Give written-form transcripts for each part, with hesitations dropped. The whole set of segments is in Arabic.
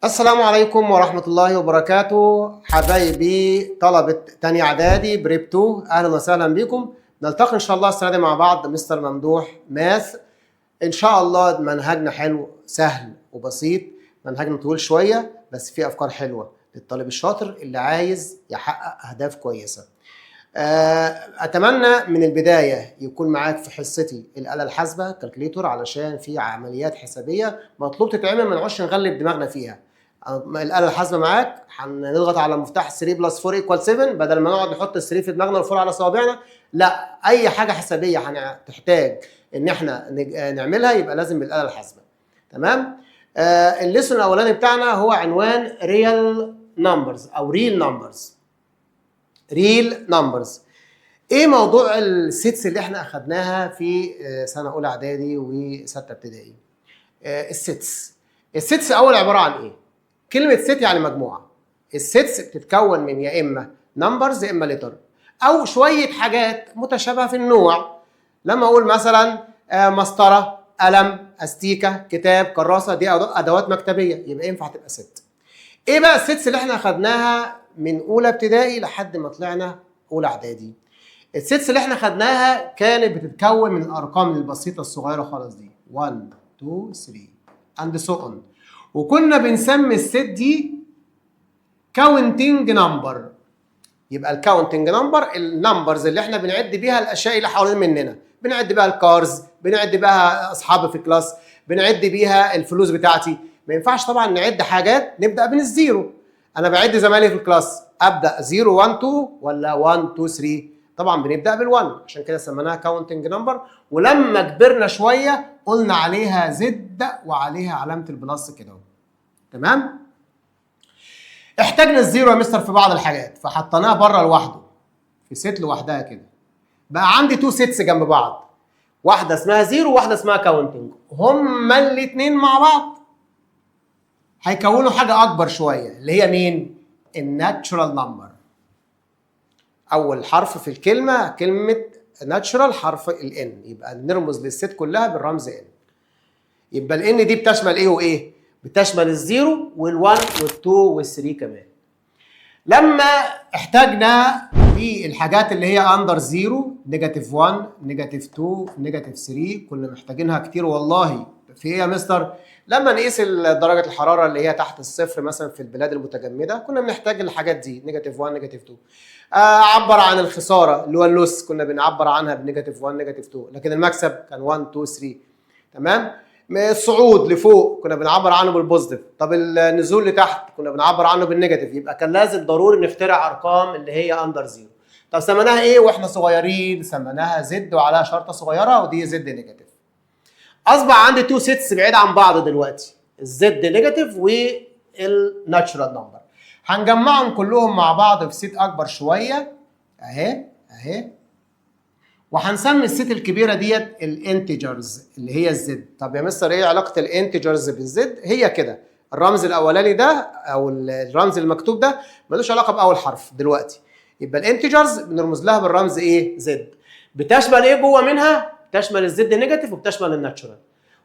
السلام عليكم ورحمة الله وبركاته. حبايبي طلبة تانية إعدادي بريب 2، أهلا وسهلا بكم. نلتقي إن شاء الله السنة دي مع بعض مستر ممدوح ماث. إن شاء الله منهجنا حلو سهل وبسيط، منهجنا طويل شوية بس فيه أفكار حلوة للطالب الشاطر اللي عايز يحقق أهداف كويسة. أتمنى من البداية يكون معاك في حصتي الآلة الحاسبة كالكليتور، علشان في عمليات حسابية مطلوب تتعمل، ما نقعدش نغلب دماغنا فيها. الآلة الحاسبة معاك، هنضغط على مفتاح 3 بلس 4 equal 7 بدل ما نقعد نحط ال 3 في دماغنا وال 4 على صوابعنا. لا، أي حاجة حسابية هتحتاج إن احنا نعملها يبقى لازم بالآلة الحاسبة. تمام؟ الليسون الأولاني بتاعنا هو عنوان real numbers أو real numbers. ريل نمبرز. ايه موضوع السيتس اللي احنا اخدناها في سنه اولى اعدادي وسته ابتدائي؟ السيتس اول عباره عن ايه؟ كلمه سيت يعني مجموعه. السيتس بتتكون من يا اما نمبرز يا اما لتر او شويه حاجات متشابهه في النوع. لما اقول مثلا مسطره، قلم، استيكه، كتاب، كراسه، دي ادوات مكتبيه، يبقى ينفع تبقى ست. ايه بقى السيتس اللي احنا اخدناها من اولى ابتدائي لحد ما طلعنا اولى اعدادي؟ السيتس اللي احنا خدناها كانت بتتكون من الارقام البسيطه الصغيره خالص دي 1 2 3 اند سو اون، وكنا بنسمي الست دي كاونتنج نمبر. يبقى الكاونتنج نمبر النمبرز اللي احنا بنعد بيها الاشياء اللي حوالين مننا، بنعد بيها الكارز، بنعد بيها اصحابي في كلاس، بنعد بيها الفلوس بتاعتي. ما ينفعش طبعا نعد حاجات نبدا من الزيرو. انا بعد زمايلي في الكلاس، ابدا 0 1 2 ولا 1 2 3؟ طبعا بنبدا بال1، عشان كده سميناها كاونتنج نمبر. ولما كبرنا شويه قلنا عليها زد وعليها علامه البلس كده. تمام؟ احتاجنا الزيرو يا مستر في بعض الحاجات فحطيناها بره لوحده في ست لوحدها كده. بقى عندي تو سيتس جنب بعض، واحده اسمها زيرو وواحده اسمها كاونتنج. هما الاثنين مع بعض هيكونوا حاجه اكبر شويه، اللي هي مين؟ الناتشورال نمبر. اول حرف في الكلمه كلمه ناتشورال حرف الان، يبقى نرمز للست كلها بالرمز ان. يبقى الان دي بتشمل ايه وايه؟ بتشمل الزيرو وال1 وال2 وال3 كمان. لما احتاجنا في الحاجات اللي هي اندر زيرو، نيجاتيف 1 نيجاتيف 2 نيجاتيف 3، كنا محتاجينها كتير والله. في ايه يا مستر؟ لما نقيس درجه الحراره اللي هي تحت الصفر مثلا في البلاد المتجمده، كنا بنحتاج الحاجات دي، نيجاتيف 1 نيجاتيف 2. عبر عن الخساره اللي هو اللوس، كنا بنعبر عنها بنيجاتيف 1 نيجاتيف 2، لكن المكسب كان 1 2 3. تمام؟ الصعود لفوق كنا بنعبر عنه بالبوزيتيف، طب النزول لتحت كنا بنعبر عنه بالنيجاتيف. يبقى كان لازم ضروري نخترع ارقام اللي هي اندر زيرو. طب سميناها ايه واحنا صغيرين؟ سميناها زد وعليها شرطه صغيره، ودي زد نيجاتيف. اصبح عندي تو سيتس بعيد عن بعض دلوقتي، الزد نيجاتيف والناتشورال نمبر. هنجمعهم كلهم مع بعض في سيت اكبر شويه اهي، وهنسمي الست الكبيره ديت الانتجرز اللي هي الزد. طب يا مستر ايه علاقه الانتجرز بالزد؟ هي كده، الرمز الاولاني ده او الرمز المكتوب ده ملوش علاقه باول حرف دلوقتي. يبقى الانتجرز بنرمز لها بالرمز ايه؟ زد. بتشمل ايه جوه منها؟ تشمل الزد نيجاتيف وبتشمل الناتشورال.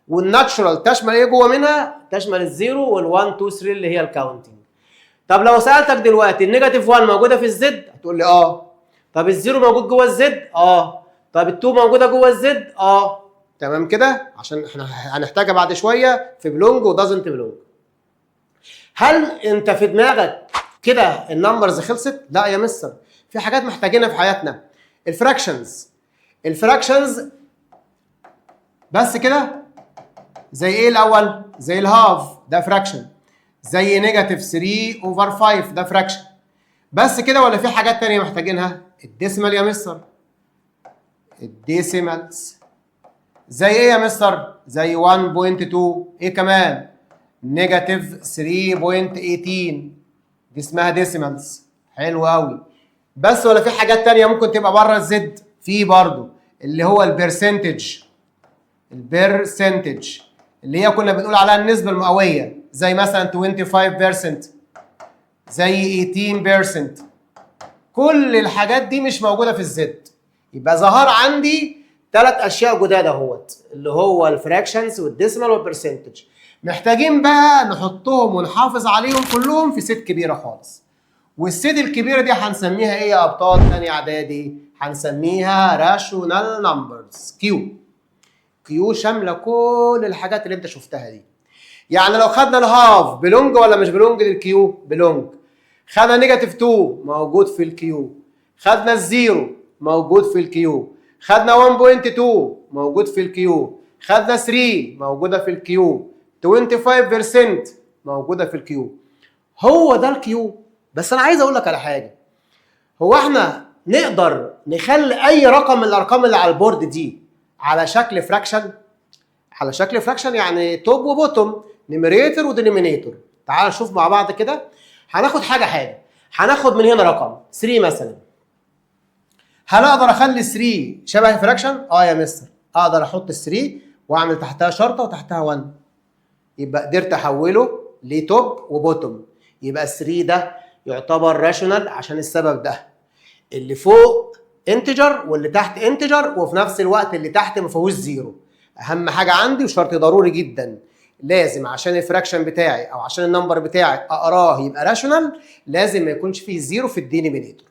والناتشورال تشمل ايه جوه منها؟ تشمل الزيرو وال1 2 3 اللي هي الكاونتنج. طب لو سالتك دلوقتي النيجاتيف 1 موجوده في الزد، هتقول لي اه. طب الزيرو موجود جوه الزد؟ اه. طب ال2 موجوده جوه الزد؟ اه. تمام كده؟ عشان احنا هنحتاجها بعد شويه في بلونج ودازنت بلونج. هل انت في دماغك كده النمبرز خلصت؟ لا يا مستر، في حاجات محتاجينها في حياتنا. الفراكشنز بس كده. زي ايه الاول؟ زي الهاف ده فراكشن، زي نيجاتيف 3 اوفر 5 ده فراكشن. بس كده ولا في حاجات تانية محتاجينها؟ الديسيمال يا مستر، الديسيمالز. زي ايه يا مستر؟ زي 1.2. ايه كمان؟ نيجاتيف 3.18 دي اسمها ديسيمالز. حلو قوي. بس ولا في حاجات تانية ممكن تبقى بره الزد؟ في برضو اللي هو البرسنتج اللي هي كنا بنقول عليها النسبة المئوية، زي مثلا 25%، زي 18%. كل الحاجات دي مش موجودة في الزد. يبقى ظهر عندي ثلاث اشياء جداد اهوت، اللي هو الفراكشنز والديسمال والبرسنتج. محتاجين بقى نحطهم ونحافظ عليهم كلهم في ست كبيره خالص. والست الكبيره دي هنسميها ايه يا ابطال تاني اعدادي؟ هنسميها راشونال نمبرز، كيو. كيو شامله كل الحاجات اللي انت شفتها دي. يعني لو خدنا الهاف بلونج ولا مش بلونج للكيو؟ بلونج. خدنا نيجاتيف 2 موجود في الكيو. خدنا الزيرو موجود في الكيو. خدنا 1.2 موجود في الكيو. خدنا 3 موجوده في الكيو. 25% موجوده في الكيو. هو ده الكيو. بس انا عايز اقول لك على حاجه، هو احنا نقدر نخلي اي رقم من الارقام اللي على البورد دي على شكل فراكشن؟ على شكل فراكشن يعني توب وبوتوم، نيميريتور ودينومينيتور. تعال نشوف مع بعض كده. هناخد حاجه هناخد من هنا رقم 3 مثلا. هل اقدر اخلي 3 شبه فراكشن؟ يا مستر اقدر احط 3 واعمل تحتها شرطه وتحتها 1، يبقى قدرت احوله لتوب وبوتوم. يبقى 3 ده يعتبر راشونال عشان السبب ده، اللي فوق انتجر واللي تحت انتجر، وفي نفس الوقت اللي تحت ما فيهوش زيرو. اهم حاجه عندي وشرط ضروري جدا، لازم عشان الفراكشن بتاعي او عشان النمبر بتاعي اقراه يبقى راشونال لازم ما يكونش فيه زيرو في الدينومينيتور.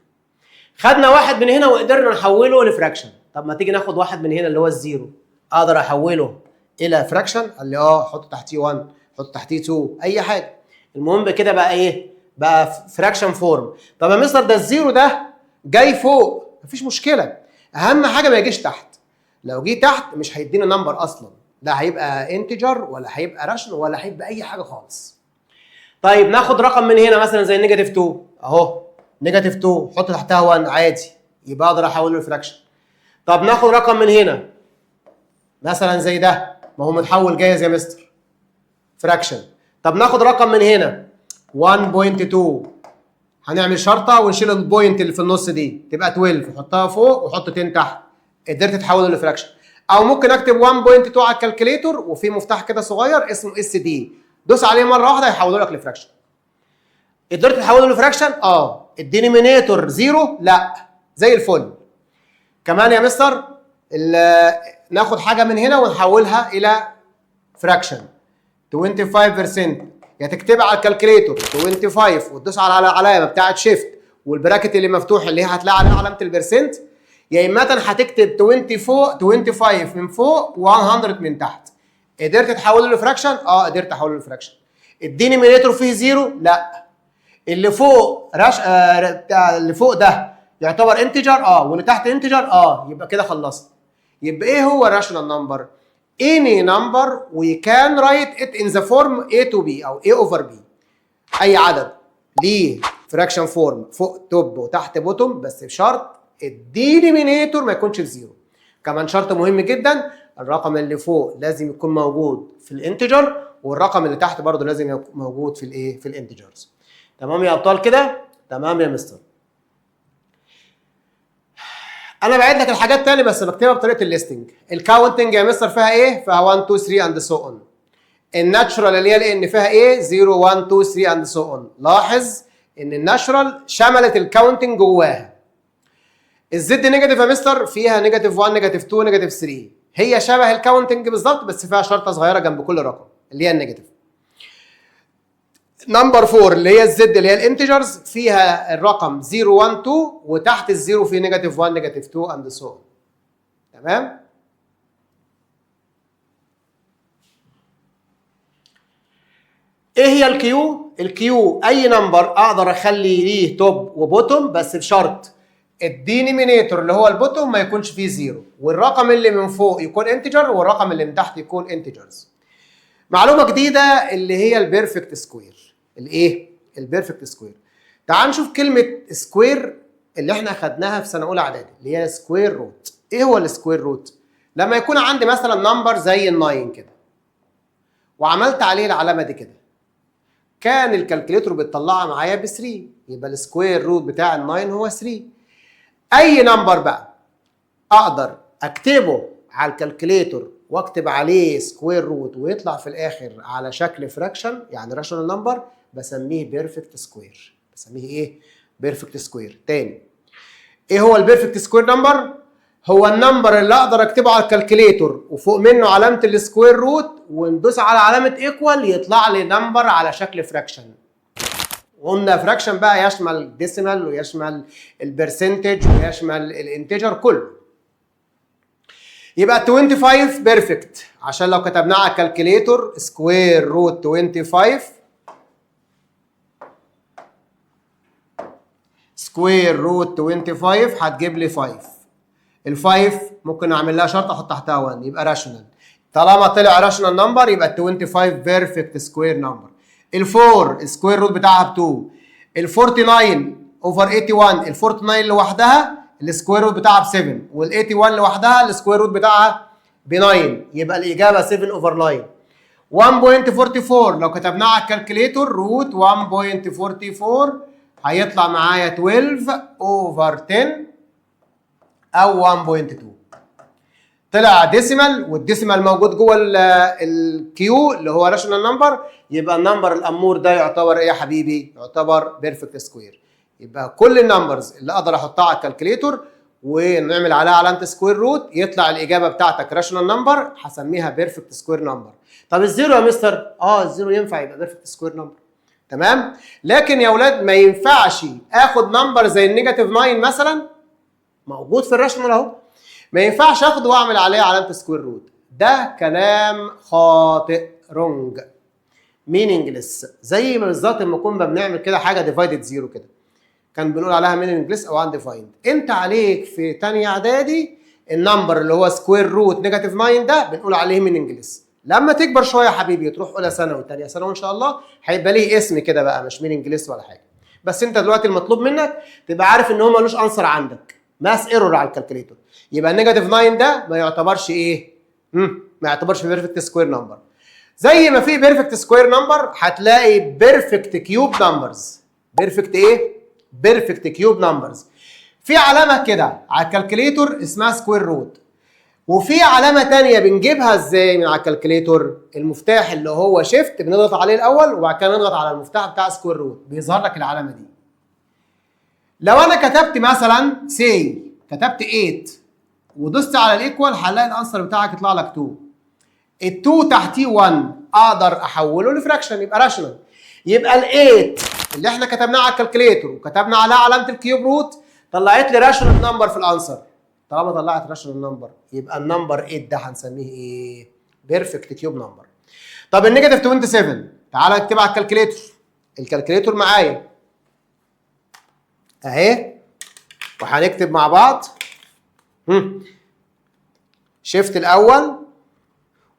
خدنا واحد من هنا وقدرنا نحوله لفراكشن. طب ما تيجي ناخد واحد من هنا اللي هو الزيرو، اقدر احوله الى فراكشن؟ قال لي حط تحتيه 1، حط تحتيه 2، اي حاجه. المهم كده بقى ايه؟ بقى فراكشن فورم. طب يا مستر ده الزيرو ده جاي فوق، مفيش مشكله، اهم حاجه ما يجيش تحت. لو جه تحت مش هيدينا نمبر اصلا، لا هيبقى انتجر ولا هيبقى راشن ولا هيبقى اي حاجه خالص. طيب ناخد رقم من هنا مثلا زي نيجاتيف 2 اهو، نيجاتيف 2 حط تحتها 1 عادي، يبقى اقدر احوله لفراكشن. طب ناخد رقم من هنا مثلا زي ده، ما هو متحول جاهز يا مستر، فراكشن. طب ناخد رقم من هنا 1.2، هنعمل شرطه ونشيل البوينت اللي في النص دي تبقى 12، وحطها فوق وحط 10 تحت، قدرت تحوله لفراكشن. او ممكن اكتب 1.2 على الكالكوليتور وفي مفتاح كده صغير اسمه اس دي، دوس عليه مره واحده هيحوله لك لفراكشن. قدرت تحوله لفراكشن؟ الدينومينيتور زيرو؟ لا، زي الفل. كمان يا مستر ناخد حاجه من هنا ونحولها الى فراكشن 25%، يا تكتبها على الكالكوليتور 25 وتدوس على العلامه بتاعت شيفت والبراكت اللي مفتوح اللي هي هتلاقي عليها علامه البرسنت، يا اما هتكتب 25 من فوق و100 من تحت. قدرت تحوله لفراكشن؟ قدرت احوله لفراكشن. الدينومينيتور فيه زيرو؟ لا. اللي فوق اللي فوق ده يعتبر انتجر؟ واللي تحت انتجر؟ يبقى كده خلصت. يبقى ايه هو الراشونال نمبر؟ any number we can write it in the form a to b او a over b. اي عدد ليه فراكشن فورم فوق توب وتحت بوتوم، بس بشرط الدينومينيتور ما يكونش بزيرو. كمان شرط مهم جدا، الرقم اللي فوق لازم يكون موجود في الانتجر، والرقم اللي تحت برضه لازم يكون موجود في الايه؟ في الانتجرز. تمام يا ابطال كده؟ تمام يا مستر. انا بعد لك الحاجات تاني بس بكتبها بطريقه الليستنج. الكاونتنج يا مستر فيها ايه؟ فيها 1 2 3 اند سو اون. الناتشرال اللي هي لان فيها ايه؟ 0 1 2 3 اند سو اون. لاحظ ان الناتشرال شملت الكاونتنج جواها. الزد نيجاتيف يا مستر فيها نيجاتيف 1 نيجاتيف 2 نيجاتيف 3، هي شبه الكاونتنج بالظبط بس فيها شرطه صغيره جنب كل رقم اللي هي النيجاتيف. نمبر 4 اللي هي الزد اللي هي الانتجرز فيها الرقم 0 1 2 وتحت الزيرو في نيجاتيف 1 نيجاتيف 2 اند سو اون. تمام؟ ايه هي الكيو؟ الكيو اي نمبر اقدر اخلي ليه توب وبوتوم بس بشرط الدينومينيتور اللي هو البوتوم ما يكونش فيه زيرو، والرقم اللي من فوق يكون انتجر والرقم اللي من تحت يكون انتجرز. معلومه جديده اللي هي البيرفكت سكوير. الايه؟ البيرفكت سكوير. تعال نشوف كلمه سكوير اللي احنا خدناها في سنه اولى اعدادي اللي هي سكوير روت. ايه هو السكوير روت؟ لما يكون عندي مثلا نمبر زي ال9 كده وعملت عليه العلامه دي كده، كان الكالكوليتور بيطلعها معايا ب 3، يبقى السكوير روت بتاع ال9 هو 3. اي نمبر بقى اقدر اكتبه على الكالكوليتور واكتب عليه سكوير روت ويطلع في الاخر على شكل فراكشن يعني راشونال نمبر، بسميه بيرفكت سكوير. بسميه ايه؟ بيرفكت سكوير. تاني، ايه هو البيرفكت سكوير نمبر؟ هو النمبر اللي اقدر اكتبه على الكالكوليتور وفوق منه علامه السكوير روت وندوس على علامه ايكوال يطلع لي نمبر على شكل فراكشن. قلنا فراكشن بقى يشمل ديسيمال ويشمل البرسنتج ويشمل الانتجر كله. يبقى 25 بيرفكت، عشان لو كتبناه على الكالكوليتور سكوير روت 25 سكوير روت 25 هتجيب لي 5. ال5 ممكن اعمل لها شرط احط تحتها 1 يبقى راشونال. طالما طلع راشونال نمبر يبقى 25 بيرفكت سكوير نمبر. ال4 السكوير روت بتاعها ب 2. ال49 اوفر 81 ال49 لوحدها السكوير روت بتاعها ب 7 وال81 لوحدها السكوير روت بتاعها ب 9 يبقى الاجابه 7 اوفر 9. 1.44 لو كتبناها على الكالكوليتور روت 1.44 هيطلع معايا 12 اوفر 10 او 1.2. طلع ديسيمال والديسيمال موجود جوه الكيو اللي هو راشونال نمبر، يبقى النمبر الامور ده يعتبر ايه يا حبيبي؟ يعتبر بيرفكت سكوير. يبقى كل النمبرز اللي اقدر احطها على الكالكوليتور ونعمل عليها علامه سكوير روت يطلع الاجابه بتاعتك راشونال نمبر هسميها بيرفكت سكوير نمبر. طب الزيرو يا مستر؟ الزيرو ينفع يبقى بيرفكت سكوير نمبر. تمام؟ لكن يا اولاد ما ينفعش اخد نمبر زي النيجاتيف 9 مثلا موجود في الراشونال اهو، ما ينفعش اخده واعمل عليه علامه سكوير روت. ده كلام خاطئ، رونج، مينينجلس. زي ما بالظبط لما كنا بنعمل كده حاجه ديفايدد زيرو كده كان بنقول عليها مينينجلس او انديفايند. انت عليك في ثانيه اعدادي النمبر اللي هو سكوير روت نيجاتيف 9 ده بنقول عليه مينينجلس. لما تكبر شويه يا حبيبي تروح اولى ثانوي ثانيه ثانوي ان شاء الله هيبقى ليه اسم كده بقى مش مينينجلس ولا حاجه. بس انت دلوقتي المطلوب منك تبقى عارف ان هو ملوش انسر عندك، ماس ايرور على الكالكوليتور. يبقى النيجاتيف 9 ده ما يعتبرش ايه؟ ما يعتبرش بيرفكت سكوير نمبر. زي ما في بيرفكت سكوير نمبر هتلاقي بيرفكت كيوب نمبرز. بيرفكت ايه؟ بيرفكت كيوب نمبرز. في علامه كده على الكالكوليتور اسمها سكوير روت، وفي علامه ثانيه بنجيبها ازاي من على الكالكوليتور؟ المفتاح اللي هو شيفت بنضغط عليه الاول وبعد كده نضغط على المفتاح بتاع سكوير روت بيظهر لك العلامه دي. لو انا كتبت مثلا كتبت 8 ودوست على الايكوال هنلاقي الانسر بتاعك يطلع لك 2. ال2 تحتيه 1 اقدر احوله لفراكشن يبقى راشونال. يبقى ال8 اللي احنا كتبناه على الكالكوليتور وكتبنا عليها علامه الكيوب روت طلعت لي راشونال نمبر في الانسر. طالما طلعت راشونال نمبر يبقى النمبر 8 ده هنسميه ايه؟ بيرفكت كيوب نمبر. طب النيجاتيف 27 تعالى نكتبها على الكالكوليتور. الكالكوليتور معايا اهي وهنكتب مع بعض شيفت الاول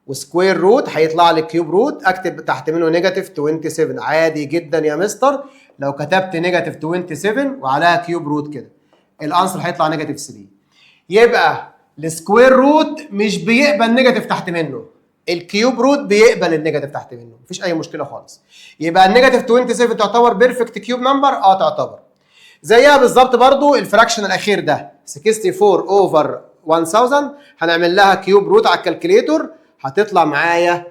وسكوير روت هيطلع لي كيوب روت، اكتب تحت منه نيجاتيف 27 عادي جدا يا مستر. لو كتبت نيجاتيف 27 وعليها كيوب روت كده الانسر هيطلع نيجاتيف 3. يبقى السكوير روت مش بيقبل نيجاتيف تحت منه، الكيوب روت بيقبل النيجاتيف تحت منه، مفيش اي مشكله خالص. يبقى النيجاتيف 27 تعتبر بيرفكت كيوب نمبر؟ تعتبر. زيها بالظبط برضو الفراكشن الاخير ده 64 اوفر 1000 هنعمل لها كيوب روت على الكالكوليتور هتطلع معايا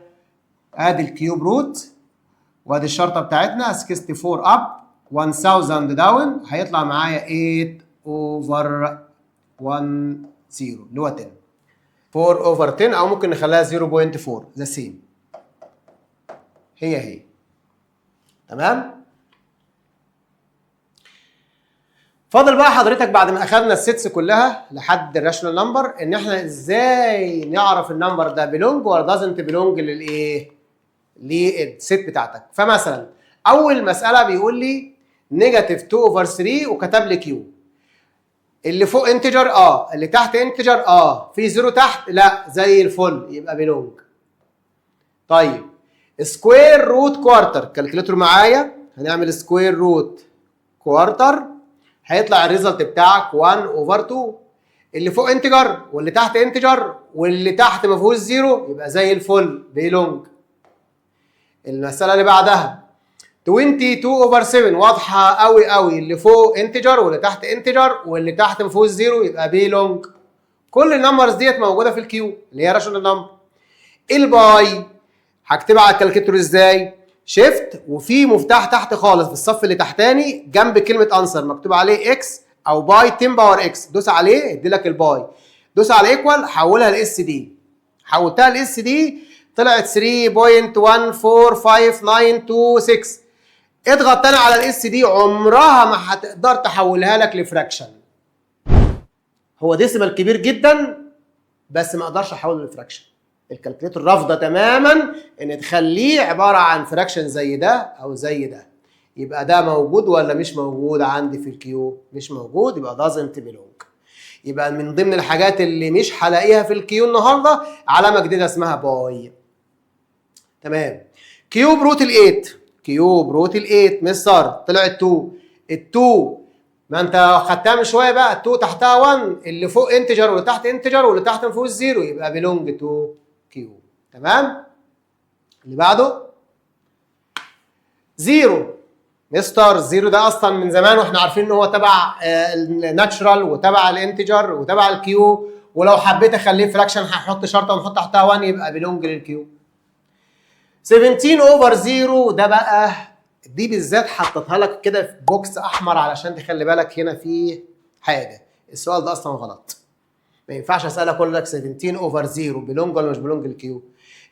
ادي الكيوب روت وادي الشرطه بتاعتنا 64 اب 1000 داون هيطلع معايا 8 اوفر 10 اللي هو 10. 4 اوفر 10 او ممكن نخليها 0.4 ذا سيم هي. تمام؟ فاضل بقى حضرتك بعد ما اخذنا السيتس كلها لحد الراشونال نمبر ان احنا ازاي نعرف النمبر ده بيلونج ولا دازنت بيلونج للايه؟ للسيت بتاعتك. فمثلا اول مساله بيقول لي نيجاتيف 2 اوفر 3 وكتب لي كيو. اللي فوق انتجر اللي تحت انتجر في زيرو تحت لا زي الفل يبقى بيلونج. طيب سكوير روت كوارتر كالكوليتور معايا هنعمل سكوير روت كوارتر هيطلع الريزلت بتاعك 1 اوفر 2. اللي فوق انتجر واللي تحت انتجر واللي تحت ما فيهوش زيرو يبقى زي الفل بيلونج. المساله اللي بعدها 22 اوفر 7 واضحه قوي قوي اللي فوق انتجر واللي تحت انتجر واللي تحت ما فيهوش زيرو يبقى بيلونج. كل النمبرز ديت موجوده في الكيو اللي هي راشونال نمبر. الباي هكتبها على الكالكوليتور ازاي؟ شيفت وفي مفتاح تحت خالص في الصف اللي تحتاني جنب كلمه انسر مكتوب عليه اكس او باي 10 باور اكس، دوس عليه يدي لك الباي. دوس على ايكوال حولها لاس دي. حولتها لاس دي طلعت 3.145926. اضغط تاني على الاس دي، عمرها ما هتقدر تحولها لك لفراكشن. هو ديسيمال كبير جدا بس ما اقدرش احوله لفراكشن. الكالكوليتر رافضه تماما ان تخليه عباره عن فراكشن زي ده او زي ده. يبقى ده موجود ولا مش موجود عندي في الكيو؟ مش موجود، يبقى doesn't belong. يبقى من ضمن الحاجات اللي مش هلاقيها في الكيو النهارده علامه جديده اسمها باي. تمام. كيوب روت ال 8. كيوب روت ال 8 مستر طلعت 2. ال2 ما انت خدتها من شويه بقى، ال2 تحتها 1، اللي فوق انتجر واللي تحت انتجر واللي تحت ما فيهوش زيرو، يبقى بيلونج تو كيو. تمام. اللي بعده زيرو. مستر زيرو ده اصلا من زمان واحنا عارفين ان هو تبع الناتشرال وتبع الانتجر وتبع الكيو، ولو حبيت اخليه فراكشن هحط شرطه ونحط تحتها 1 يبقى بيلونج للكيو. 17 اوفر 0 ده بقى دي بالذات حطيتها لك كده في بوكس احمر علشان تخلي بالك هنا في حاجه. السؤال ده اصلا غلط. ما ينفعش اسالك اقول لك 17 اوفر 0 بيلونج ولا مش بيلونج للكيو.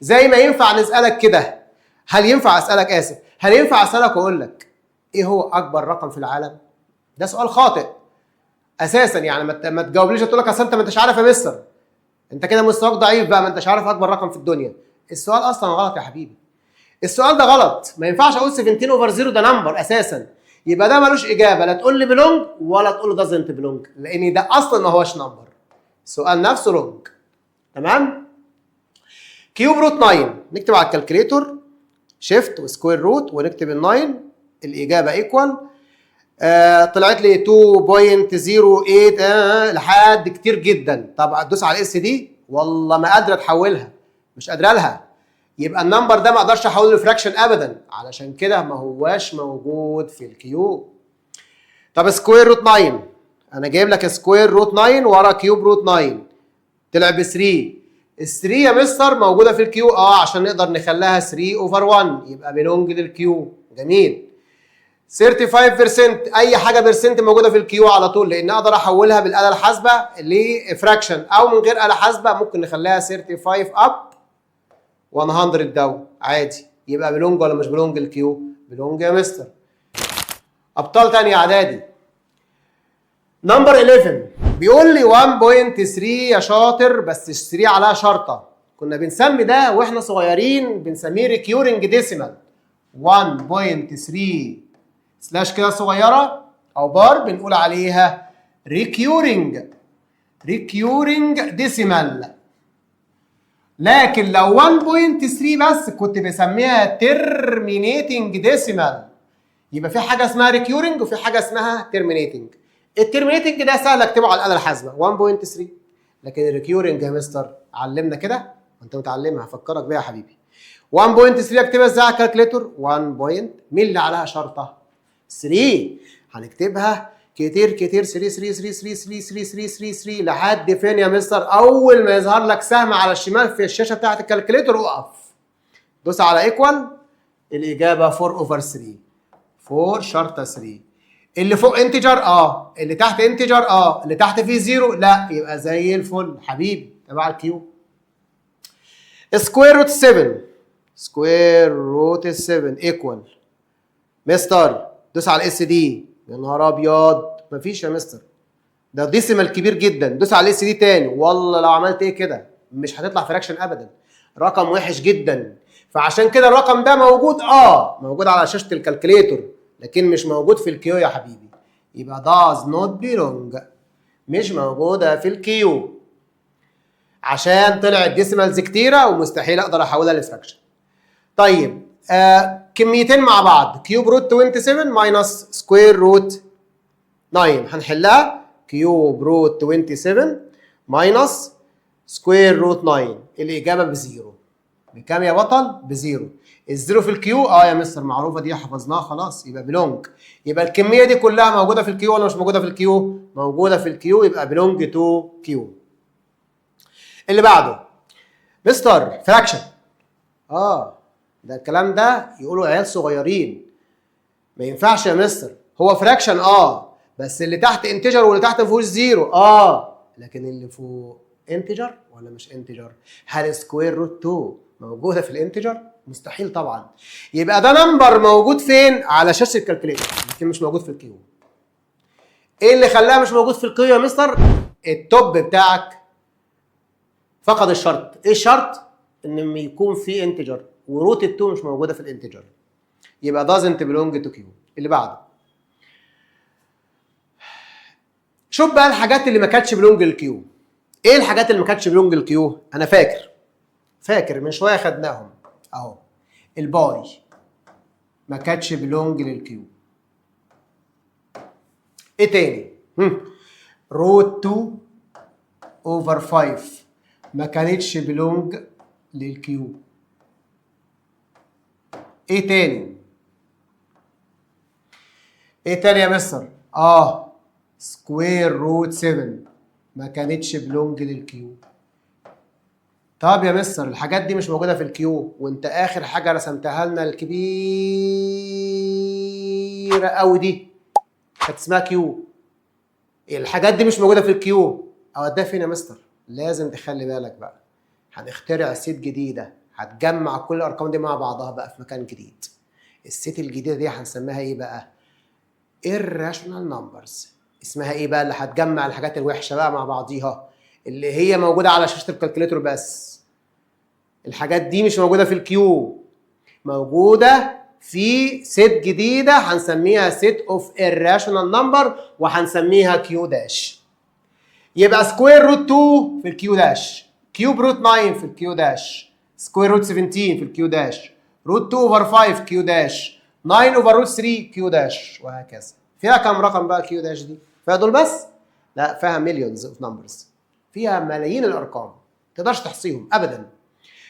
زي ما ينفع نسالك كده، هل ينفع اسالك هل ينفع اسالك واقول لك ايه هو اكبر رقم في العالم؟ ده سؤال خاطئ اساسا. يعني ما تجاوبليش تقول لك اصل انت ما انتش عارف يا مستر، انت كده مستواك ضعيف بقى، ما انتش عارف اكبر رقم في الدنيا. السؤال اصلا غلط يا حبيبي. السؤال ده غلط. ما ينفعش اقول 17 اوفر 0 ده نمبر اساسا، يبقى ده ملوش اجابه. لا تقول لي بلونج ولا تقول له دازنت بلونج، لان ده اصلا ما هوش نمبر. السؤال نفسه رونج. تمام. كيوب روت 9 نكتب على الكالكوليتور شيفت وسكوير روت ونكتب ال 9. الاجابه ايكوال طلعت لي 2.08 لحد كتير جدا. طب ادوس على الاس دي، والله ما قادره تحولها، مش قادره لها. يبقى النمبر ده ما اقدرش احوله لفراكشن ابدا، علشان كده ما هواش موجود في الكيوب. طب سكوير روت 9، انا جايب لك سكوير روت 9 ورا كيوب روت 9 طلع ب 3. ال 3 يا مستر موجوده في الكيو عشان نقدر نخليها 3 اوفر 1 يبقى بيلونج للكيو. جميل. 35% اي حاجه برسنت موجوده في الكيو على طول، لان اقدر احولها بالاله الحاسبه لفراكشن او من غير اله حاسبه. ممكن نخليها 35 اب 100 داون عادي. يبقى بلونج ولا مش بلونج الكيو؟ بلونج يا مستر. ابطال تاني اعدادي. نمبر 11 بيقول لي 1.3 يا شاطر، بس 3 عليها شرطه. كنا بنسمي ده واحنا صغيرين بنسميه ريكيورنج ديسيمال. 1.3 سلاش كده صغيره او بار بنقول عليها ريكيورنج ديسيمال. لكن لو 1.3 بس كنت بسميها تيرمينيتنج ديسيمال. يبقى في حاجه اسمها ريكيورنج وفي حاجه اسمها تيرمينيتنج. التيرمينيتنج ده سهل اكتبه على الاله الحاسبه 1.3، لكن الريكيورنج يا مستر علمنا كده وانت متعلمها، هفكرك بيها يا حبيبي. 1.3 اكتبها ازاي على الكالكليتور؟ 1 بوينت مين اللي عليها شرطه؟ 3. هنكتبها كتير 3 3 3 3 3 3 3 3 3 لحد فين يا مستر؟ اول ما يظهر لك سهم على الشمال في الشاشه بتاعت الكالكليتور اقف دوس على ايكوال. الاجابه 4 اوفر 3. 4 شرطه 3. اللي فوق انتجر اللي تحت انتجر اللي تحت فيه زيرو لا، يبقى زي الفل حبيبي تبع الكيو. سكوير روت 7. سكوير روت 7 ايكوال مستر دوس على الاس دي. يا نهار ابيض مفيش يا مستر، ده ديسيمال كبير جدا. دوس على الاس دي تاني، والله لو عملت ايه كده مش هتطلع فراكشن ابدا، رقم وحش جدا. فعشان كده الرقم ده موجود موجود على شاشه الكالكليتور لكن مش موجود في الكيو يا حبيبي. يبقى does not belong، مش موجوده في الكيو عشان طلعت ديسيمالز كتيره ومستحيل اقدر احولها لفراكشن. طيب كميتين مع بعض. كيوب روت 27 ماينس سكوير روت 9 هنحلها. كيوب روت 27 ماينس سكوير روت 9 الاجابه بزيرو. بكام يا بطل؟ بزيرو. الزيرو في الكيو يا مستر معروفه دي حفظناها خلاص، يبقى بلونج. يبقى الكميه دي كلها موجوده في الكيو ولا مش موجوده في الكيو؟ موجوده في الكيو، يبقى بلونج تو كيو. اللي بعده مستر فراكشن. ده الكلام ده يقولوا عيال صغيرين. ما ينفعش يا مستر، هو فراكشن بس اللي تحت انتجر واللي تحت ما فيهوش زيرو لكن اللي فوق انتجر ولا مش انتجر؟ هل سكوير روت 2 موجوده في الانتجر؟ مستحيل طبعا. يبقى ده نمبر موجود فين؟ على شاشه الكالكوليتر، لكن مش موجود في الكيو. ايه اللي خلاها مش موجود في الكيو يا مستر؟ التوب بتاعك فقد الشرط. ايه الشرط؟ ان يكون في انتجر، وروت ال2 مش موجوده في الانتجر، يبقى doesn't belong to Q. اللي بعده، شوف بقى الحاجات اللي ما كانتش بلونج للكيو. ايه الحاجات اللي ما كانتش بلونج للكيو؟ انا فاكر من شويه خدناهم اهو. الباي ما كانتش بلونج للكيو. ايه تاني؟ روت 2 اوفر 5 ما كانتش بلونج للكيو. ايه تاني؟ ايه تاني يا مستر؟ سكوير روت 7 ما كانتش بلونج للكيو. طب يا مستر الحاجات دي مش موجوده في الكيو، وانت اخر حاجه رسمتها لنا الكبيره قوي دي كانت اسمها كيو. الحاجات دي مش موجوده في الكيو، اوديها فين يا مستر؟ لازم تخلي بالك بقى، هنخترع سيت جديده هتجمع كل الارقام دي مع بعضها بقى في مكان جديد. السيت الجديده دي هنسميها ايه بقى؟ irrational numbers. اسمها ايه بقى اللي هتجمع الحاجات الوحشه بقى مع بعضيها، اللي هي موجوده على شاشه الكالكوليتر بس؟ الحاجات دي مش موجوده في الكيو، موجوده في سيت جديده هنسميها سيت اوف irrational number، وهنسميها كيو داش. يبقى سكوير روت 2 في الكيو داش، كيوب روت 9 في الكيو داش، سكوير روت 17 في الكيو داش، روت 2 اوفر 5 كيو داش، 9 اوفر روت 3 كيو داش، وهكذا. فيها كام رقم بقى كيو داش دي؟ فيها دول بس؟ لا، فيها مليونز اوف نمبرز، فيها ملايين الارقام ما تقدرش تحصيهم ابدا.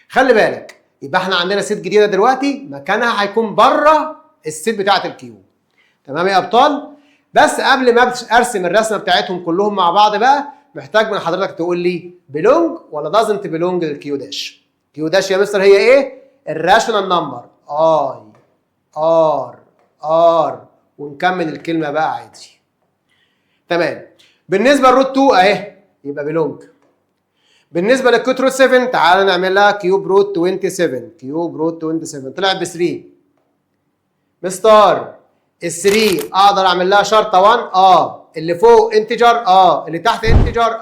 خلي بالك، يبقى احنا عندنا سيت جديده دلوقتي مكانها هيكون بره السيت بتاعه الكيو. تمام يا ابطال؟ بس قبل ما ارسم الرسمه بتاعتهم كلهم مع بعض بقى، محتاج من حضرتك تقول لي بيلونج ولا دازنت بيلونج للكيو داش. كيو داش يا مستر هي ايه؟ الراشونال نمبر اي ار ونكمل الكلمه بقى عادي. تمام. بالنسبه للروت 2 اهي يبقى بيلونج. بالنسبه للكيوت روت 7 تعالى نعمل لها كيوب روت 27. كيوب روت 27 طلعت ب 3. مستر ال 3 اقدر اعمل لها شرطه 1؟ اللي فوق انتجر؟ اللي تحت انتجر؟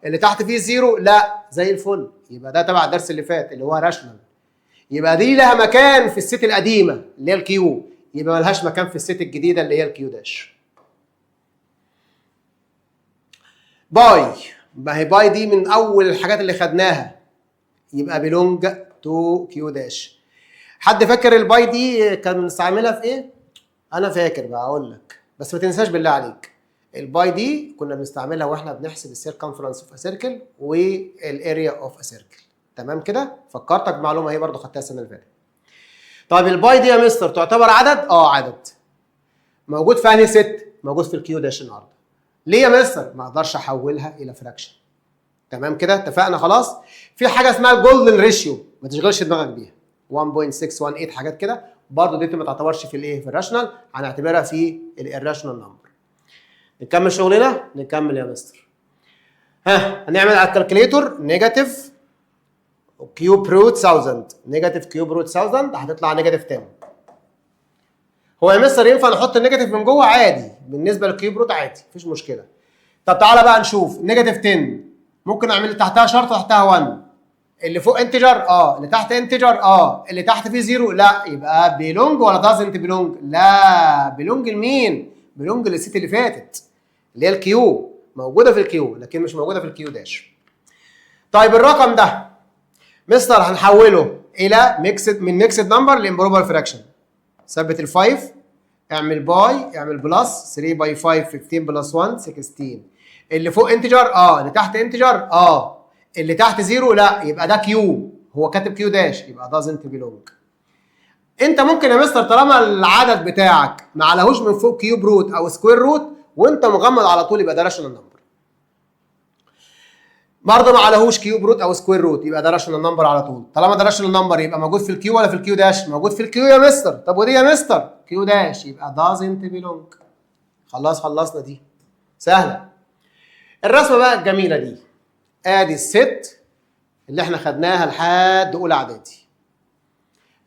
اللي تحت فيه زيرو؟ لا، زي الفل. يبقى ده تبع الدرس اللي فات اللي هو راشنال. يبقى دي لها مكان في الست القديمه اللي هي الكيو، يبقى ملهاش مكان في الست الجديده اللي هي الكيو داش. باي، ما هي باي دي من اول الحاجات اللي خدناها، يبقى بيلونج تو كيو داش. حد فاكر الباي دي كان بنستعملها في ايه؟ انا فاكر بقى اقول لك، بس ما تنساش بالله عليك. الباي دي كنا بنستعملها واحنا بنحسب السيركمفرنس اوف ا سيركل والاريا اوف ا سيركل. تمام كده؟ فكرتك بمعلومه هي برضو خدتها السنه اللي فاتت. طيب الباي دي يا مستر تعتبر عدد؟ عدد. موجود في انهي ست؟ موجود في الكيو داش النهارده. ليه يا مستر؟ ما اقدرش احولها الى فراكشن. تمام كده؟ اتفقنا خلاص؟ في حاجه اسمها الجولدن ريشيو، ما تشغلش دماغك بيها. 1.618 حاجات كده، برضه دي ما تعتبرش في الايه؟ في الراشنال، هنعتبرها في الراشنال نمبر. نكمل شغلنا؟ نكمل يا مستر. هنعمل على الكالكوليتور نيجاتيف كيوب روت 1000. نيجاتيف كيوب روت 1000 هتطلع نيجاتيف 10. هو يا مستر ينفع نحط النيجاتيف من جوه؟ عادي، بالنسبه للكيوب روت عادي، مفيش مشكله. طب تعالى بقى نشوف نيجاتيف 10 ممكن اعمل تحتها شرطه تحتها 1. اللي فوق انتجر؟ اللي تحت انتجر؟ اللي تحت فيه زيرو؟ لا. يبقى بيلونج ولا دازنت بيلونج؟ لا. بيلونج لمين؟ بيلونج للست اللي فاتت اللي هي الكيو، موجوده في الكيو لكن مش موجوده في الكيو داش. طيب الرقم ده مستر هنحوله الى ميكسد، من ميكسد نمبر لامبروبر فراكشن. ثبت ال 5، اعمل باي، اعمل بلس 3 باي 5 15 بلس 1 16. اللي فوق انتجر؟ اللي تحت انتجر؟ اللي تحت زيرو؟ لا. يبقى ده كيو، هو كاتب كيو داش، يبقى دازنت بيلونج. انت ممكن يا مستر طالما العدد بتاعك ما عليهوش من فوق كيوب روت او سكوير روت وانت مغمض على طول، يبقى ده راشنال نمبر. برضه ما عليهوش كيوب روت او سكوير روت، يبقى ده راشنال نمبر على طول. طالما ده راشنال نمبر يبقى موجود في الكيو ولا في الكيو داش؟ موجود في الكيو يا مستر. طب ودي يا مستر؟ كيو داش، يبقى دازنت بيلونج. خلصنا دي، سهله. الرسمه بقى الجميله دي، ادي الست اللي احنا خدناها لحد اولى اعدادي.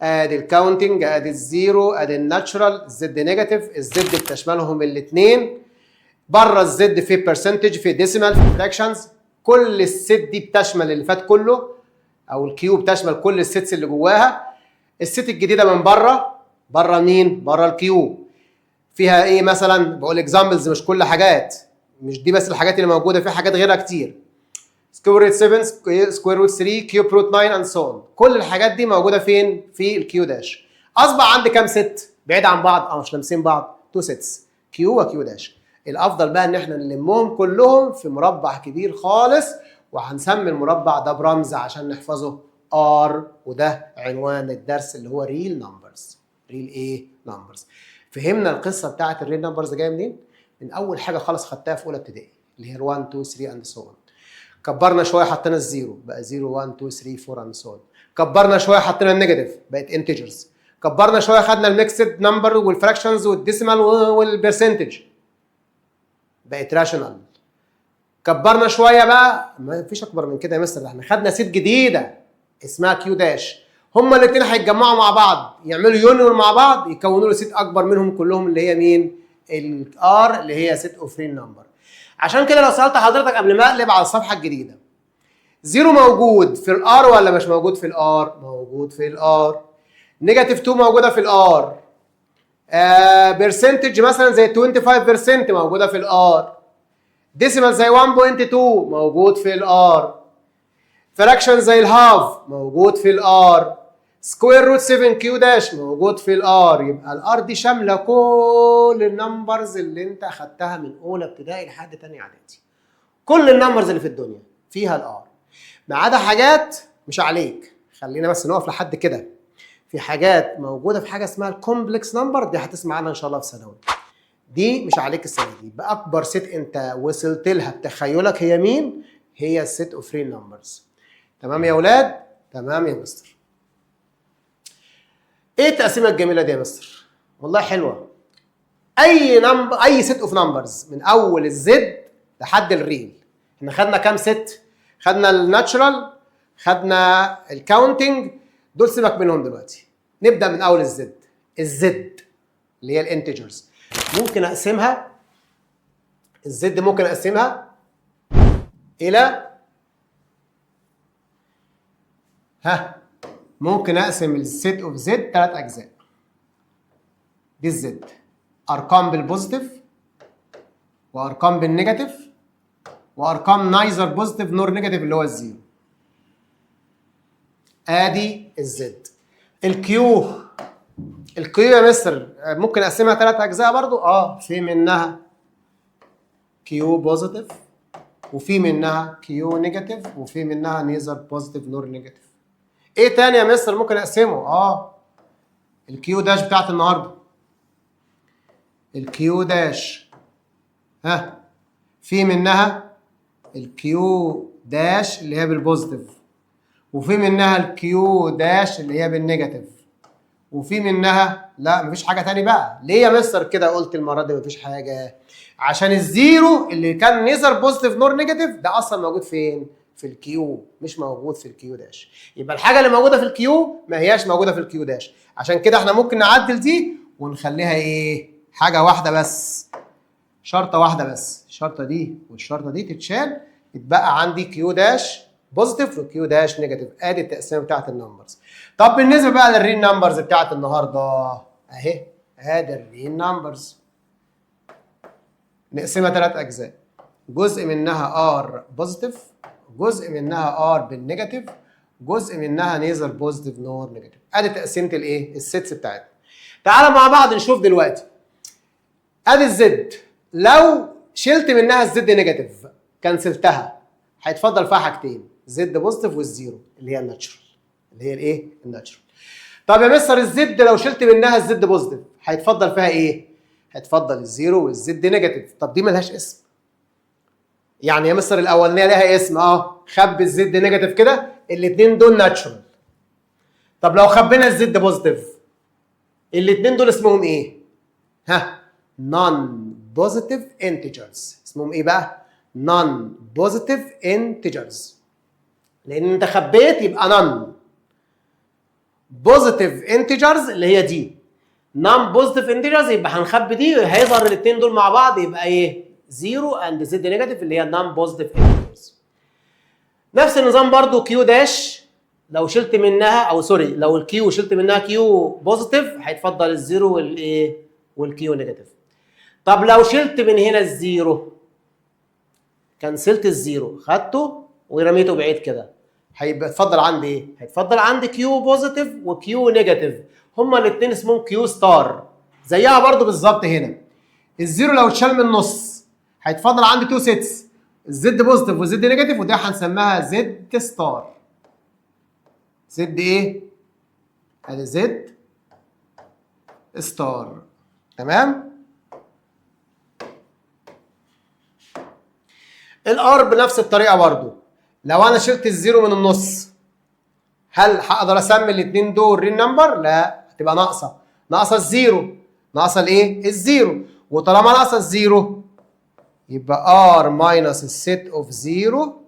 ادي الكاونتنج، ادي الزيرو، ادي الناتشرال، الزد نيجاتيف، الزد بتشملهم الاثنين. بره الزد في برسنتج، في ديسيمال، في فراكشنز. كل الست دي بتشمل اللي فات كله، او الكيو بتشمل كل الستس اللي جواها. الست الجديده من بره مين؟ بره الكيو. فيها ايه مثلا؟ بقول اكزامبلز، مش كل حاجات، مش دي بس الحاجات اللي موجوده، في حاجات غيرها كتير. سكوير روت 7، سكوير روت 3، كيوب روت 9 اند سو اون. كل الحاجات دي موجوده فين؟ في الكيو داش. اصبح عندي كام ست بعيد عن بعض او مش لامسين بعض؟ 2 سيتس، كيو وكيو داش. الافضل بقى ان احنا نلمهم كلهم في مربع كبير خالص، وهنسمي المربع ده برمز عشان نحفظه ار، وده عنوان الدرس اللي هو ريل نمبرز. ريل ايه؟ نمبرز. فهمنا القصه بتاعت الريل نمبرز جايه منين؟ من اول حاجه خالص خدتها في اولى ابتدائي اللي هي 1 2 3 اند سو اون. كبرنا شويه حطينا الزيرو بقى 0 1 2 3 4 اند سو اون. كبرنا شويه حطينا النيجاتيف بقت انتجرز. كبرنا شويه خدنا الميكسد نمبر والفراكشنز والديسيمال والبرسنتج بقت راشونال. كبرنا شويه بقى، ما فيش اكبر من كده يا مستر، احنا خدنا سيت جديده اسمها كيو داش. هما الاثنين هيتجمعوا مع بعض يعملوا يونيون مع بعض يكونوا له سيت اكبر منهم كلهم اللي هي مين؟ الار، اللي هي سيت اوف ريل نمبر. عشان كده لو سالت حضرتك قبل ما اقلب على الصفحه الجديده، زيرو موجود في الار ولا مش موجود في الار؟ موجود في الار. نيجاتيف 2 موجوده في الار. برسنتج مثلا زي 25% موجوده في الار. ديسيمال زي 1.2 موجود في الار. فراكشن زي الهاف موجود في الار. سكوير روت 7 كيو داش موجود في الار. يبقى الار دي شامله كل النمبرز اللي انت اخدتها من اولى ابتدائي لحد تاني اعدادي. كل النمبرز اللي في الدنيا فيها الار، ما عدا حاجات مش عليك. خلينا بس نقف لحد كده. في حاجات موجوده في حاجه اسمها الكومبلكس نمبر، دي هتسمع عنها ان شاء الله في ثانوي. دي مش عليك السنه دي. يبقى اكبر ست انت وصلت لها بتخيلك هي مين؟ هي الست اوف ريل نمبرز. تمام يا اولاد؟ تمام يا مستر. ايه التقسيمه الجميله دي يا مستر؟ والله حلوه. اي ست اوف نمبرز من اول الزد لحد الريل. احنا خدنا كام ست؟ خدنا الناتشرال، خدنا الكاونتنج، دول سيبك منهم دلوقتي. نبدا من اول الزد. الزد اللي هي الانتجرز ممكن اقسمها، الزد ممكن اقسمها الى ممكن اقسم الست اوف زد 3 اجزاء. دي الزد، ارقام بالبوزيتيف وارقام بالنيجاتيف وارقام نايزر بوزيتيف نور نيجاتيف اللي هو الزيرو. ادي الزد. الكيو يا مستر ممكن اقسمها 3 اجزاء برضو. في منها كيو بوزيتيف وفي منها كيو نيجاتيف وفي منها نيزر بوزيتيف نور نيجاتيف. ايه تاني يا مستر ممكن اقسمه؟ الكيو داش بتاعت النهارده. الكيو داش في منها الكيو داش اللي هي بالبوزيتيف، وفي منها الكيو داش اللي هي بالنيجاتيف، وفي منها لا مفيش حاجه تاني بقى. ليه يا مستر كده قلت المره دي مفيش حاجه؟ عشان الزيرو اللي كان نيزر بوزيتيف نور نيجاتيف ده اصلا موجود فين؟ في الكيو، مش موجود في الكيو داش. يبقى الحاجه اللي موجوده في الكيو ما هياش موجوده في الكيو داش. عشان كده احنا ممكن نعدل دي ونخليها ايه؟ حاجه واحده بس، شرطه واحده بس. الشرطه دي والشرطه دي تتشال، يتبقى عندي كيو داش بوزيتيف وكيو داش نيجاتيف. ادي التقسيمه بتاعت النمبرز. طب بالنسبه بقى للريل نمبرز بتاعت النهارده اهي، ادي الريل نمبرز نقسمها 3 اجزاء. جزء منها ار بوزيتيف، جزء منها ار بالنيجاتيف، جزء منها نيزر بوزيتيف نور نيجاتيف. ادي تقسيمه الايه؟ السيتس بتاعتنا. تعالى مع بعض نشوف دلوقتي. ادي الزد، لو شلت منها الزد نيجاتيف كنسلتها هيتفضل فيها حاجتين، زد بوزيتيف والزيرو اللي هي الناتشرال، اللي هي الايه؟ الناتشرال. طب يا مستر الزد لو شلت منها الزد بوزيتيف هيتفضل فيها ايه؟ هيتفضل الزيرو والزد نيجاتيف. طب دي ملهاش اسم. يعني يا مستر الاولانيه لها اسم خبي الزد نيجاتيف كده، الاثنين دول ناتشرال. طب لو خبينا الزد بوزيتيف الاثنين دول اسمهم ايه؟ نون بوزيتيف انتجرز. اسمهم ايه بقى؟ نون بوزيتيف انتجرز. لان انت خبيت يبقى نون. بوزيتيف انتجرز اللي هي دي، نون بوزيتيف انتجرز يبقى هنخبي دي، هيظهر الاثنين دول مع بعض يبقى ايه؟ 0 اند زد نيجاتيف اللي هي نون بوزيتيف انتجرز. نفس النظام برضو كيو داش، لو شلت منها او سوري لو الكيو شلت منها كيو بوزيتيف هيتفضل الزيرو والايه؟ والكيو نيجاتيف. طب لو شلت من هنا الزيرو، كنسلت الزيرو خدته ورميته بعيد كده، هيبقى اتفضل عندي ايه؟ هيتفضل عندي كيو بوزيتيف وكيو نيجاتيف، هما الاثنين اسمهم كيو ستار. زيها برضو بالظبط هنا، الزيرو لو اتشال من النص هيتفضل عندي تو سيتس، الزد بوزيتيف والزد نيجاتيف، وده هنسميها زد ستار. زد ايه؟ ادي زد ستار. تمام؟ الار بنفس الطريقه برضو، لو انا شلت الزيرو من النص هل هقدر اسمي الاثنين دول ريل نمبر؟ لا، هتبقى ناقصه، ناقصه الزيرو، ناقصه الايه؟ الزيرو، وطالما ناقصه الزيرو يبقى ار ماينس السيت اوف زيرو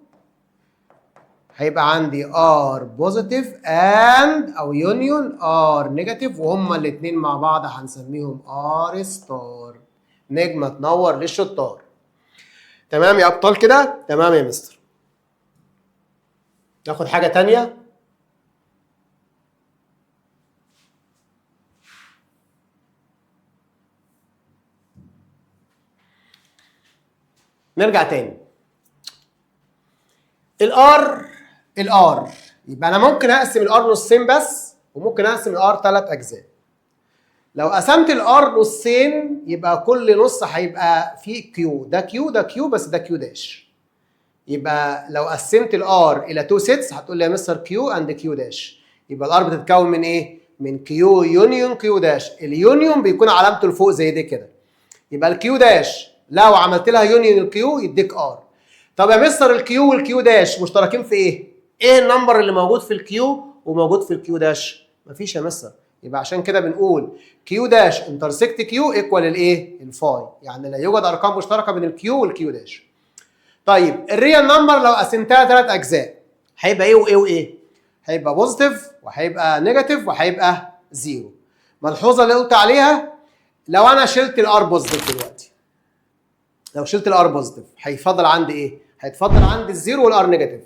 هيبقى عندي ار بوزيتيف اند او يونيون ار نيجاتيف، وهما الاثنين مع بعض هنسميهم ار ستار. نجمه تنور للشطار. تمام يا ابطال كده؟ تمام يا مستر. ناخد حاجه ثانيه. نرجع تاني. الار يبقى انا ممكن اقسم الار نصين بس، وممكن اقسم الار 3 اجزاء. لو قسمت الار نصين يبقى كل نص هيبقى فيه كيو، ده كيو ده كيو بس ده كيو داش. يبقى لو قسمت الار الى 2 سيتس هتقول لي يا مستر كيو اند كيو داش، يبقى الار بتتكون من ايه؟ من كيو يونيون كيو داش. اليونيون بيكون علامته لفوق زي دي كده، يبقى الكيو داش لو عملت لها يونيون الكيو يديك ار. طب يا مستر الكيو والكيو داش مشتركين في ايه؟ ايه النمبر اللي موجود في الكيو وموجود في الكيو داش؟ مفيش يا مستر. يبقى عشان كده بنقول كيو داش انترسكت كيو ايكوال الايه؟ الفاي، يعني لا يوجد ارقام مشتركه بين الكيو والكيو داش. طيب الريال نمبر لو قسمتها 3 اجزاء هيبقى ايه وايه وايه؟ هيبقى بوزيتيف وهيبقى نيجاتيف وهيبقى زيرو. ملحوظه اللي قلت عليها، لو انا شلت الار بوزيتيف دلوقتي، لو شلت الار بوزيتيف هيفضل عندي ايه؟ هيتفضل عندي الزيرو والار نيجاتيف.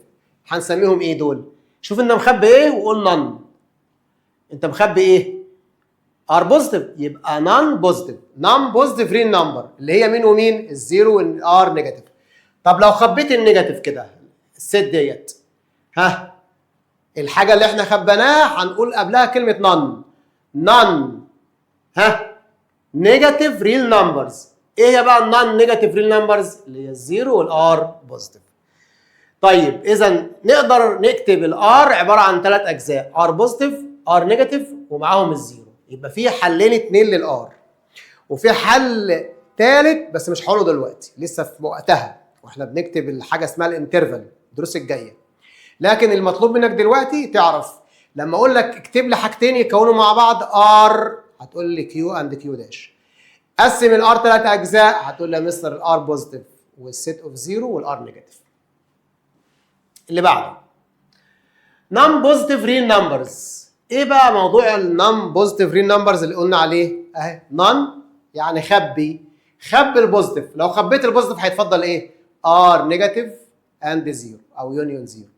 هنسميهم ايه دول؟ شوف انت مخبي ايه وقول نون. انت مخبي ايه؟ ار بوزيتيف، يبقى نون بوزيتيف. نون بوزيتيف ريل نمبر اللي هي مين ومين؟ الزيرو والار نيجاتيف. طب لو خبيت النيجاتيف كده، الست ديت، ها الحاجه اللي احنا خبيناها هنقول قبلها كلمه نون. نون ها نيجاتيف ريل نمبرز. ايه هي بقى النون نيجاتيف ريل نمبرز؟ اللي هي الزيرو والار بوزيتيف. طيب اذا نقدر نكتب الار عباره عن 3 اجزاء، ار بوزيتيف، ار نيجاتيف، ومعاهم الزيرو. يبقى في حلين 2 للار، وفي حل ثالث بس مش هقوله دلوقتي، لسه في وقتها واحنا بنكتب الحاجه اسمها الانترفال الدروس الجايه. لكن المطلوب منك دلوقتي تعرف لما اقول لك اكتب لي حاجتين يكونوا مع بعض ار، هتقول لي كيو اند كيو داش. قسم الار 3 اجزاء، هتقول لي يا مستر الار بوزيتيف والسيت اوف زيرو والار نيجاتيف. اللي بعده نون بوزيتيف ريل نمبرز. ايه بقى موضوع النون بوزيتيف ريل نمبرز اللي قلنا عليه؟ اهي نون يعني خبي البوزيتيف. لو خبيت البوزيتيف هيتفضل ايه؟ ار نيجاتيف اند زيرو او يونيون زيرو.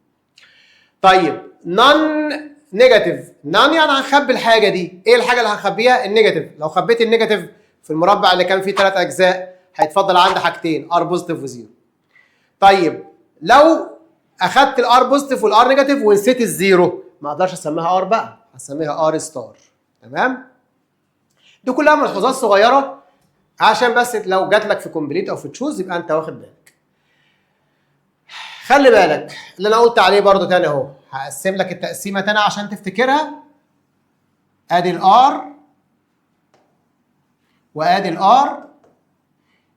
طيب نون نيجاتيف، نون يعني هنخبي الحاجه دي. ايه الحاجه اللي هنخبيها؟ النيجاتيف. لو خبيت النيجاتيف في المربع اللي كان فيه 3 اجزاء هيتفضل عندي حاجتين، ار بوزيتيف وزيرو. طيب لو اخدت الار بوزيتيف والار نيجاتيف ونسيت الزيرو، ما اقدرش اسميها ار بقى، هسميها ار ستار. تمام؟ دي كلها ملحوظات صغيره عشان بس لو جات لك في كومبليت او في تشوز يبقى انت واخد بالك. خلي بالك اللي انا قلت عليه برضو تاني اهو، هقسم لك التقسيمه تاني عشان تفتكرها. ادي الار وادي الار،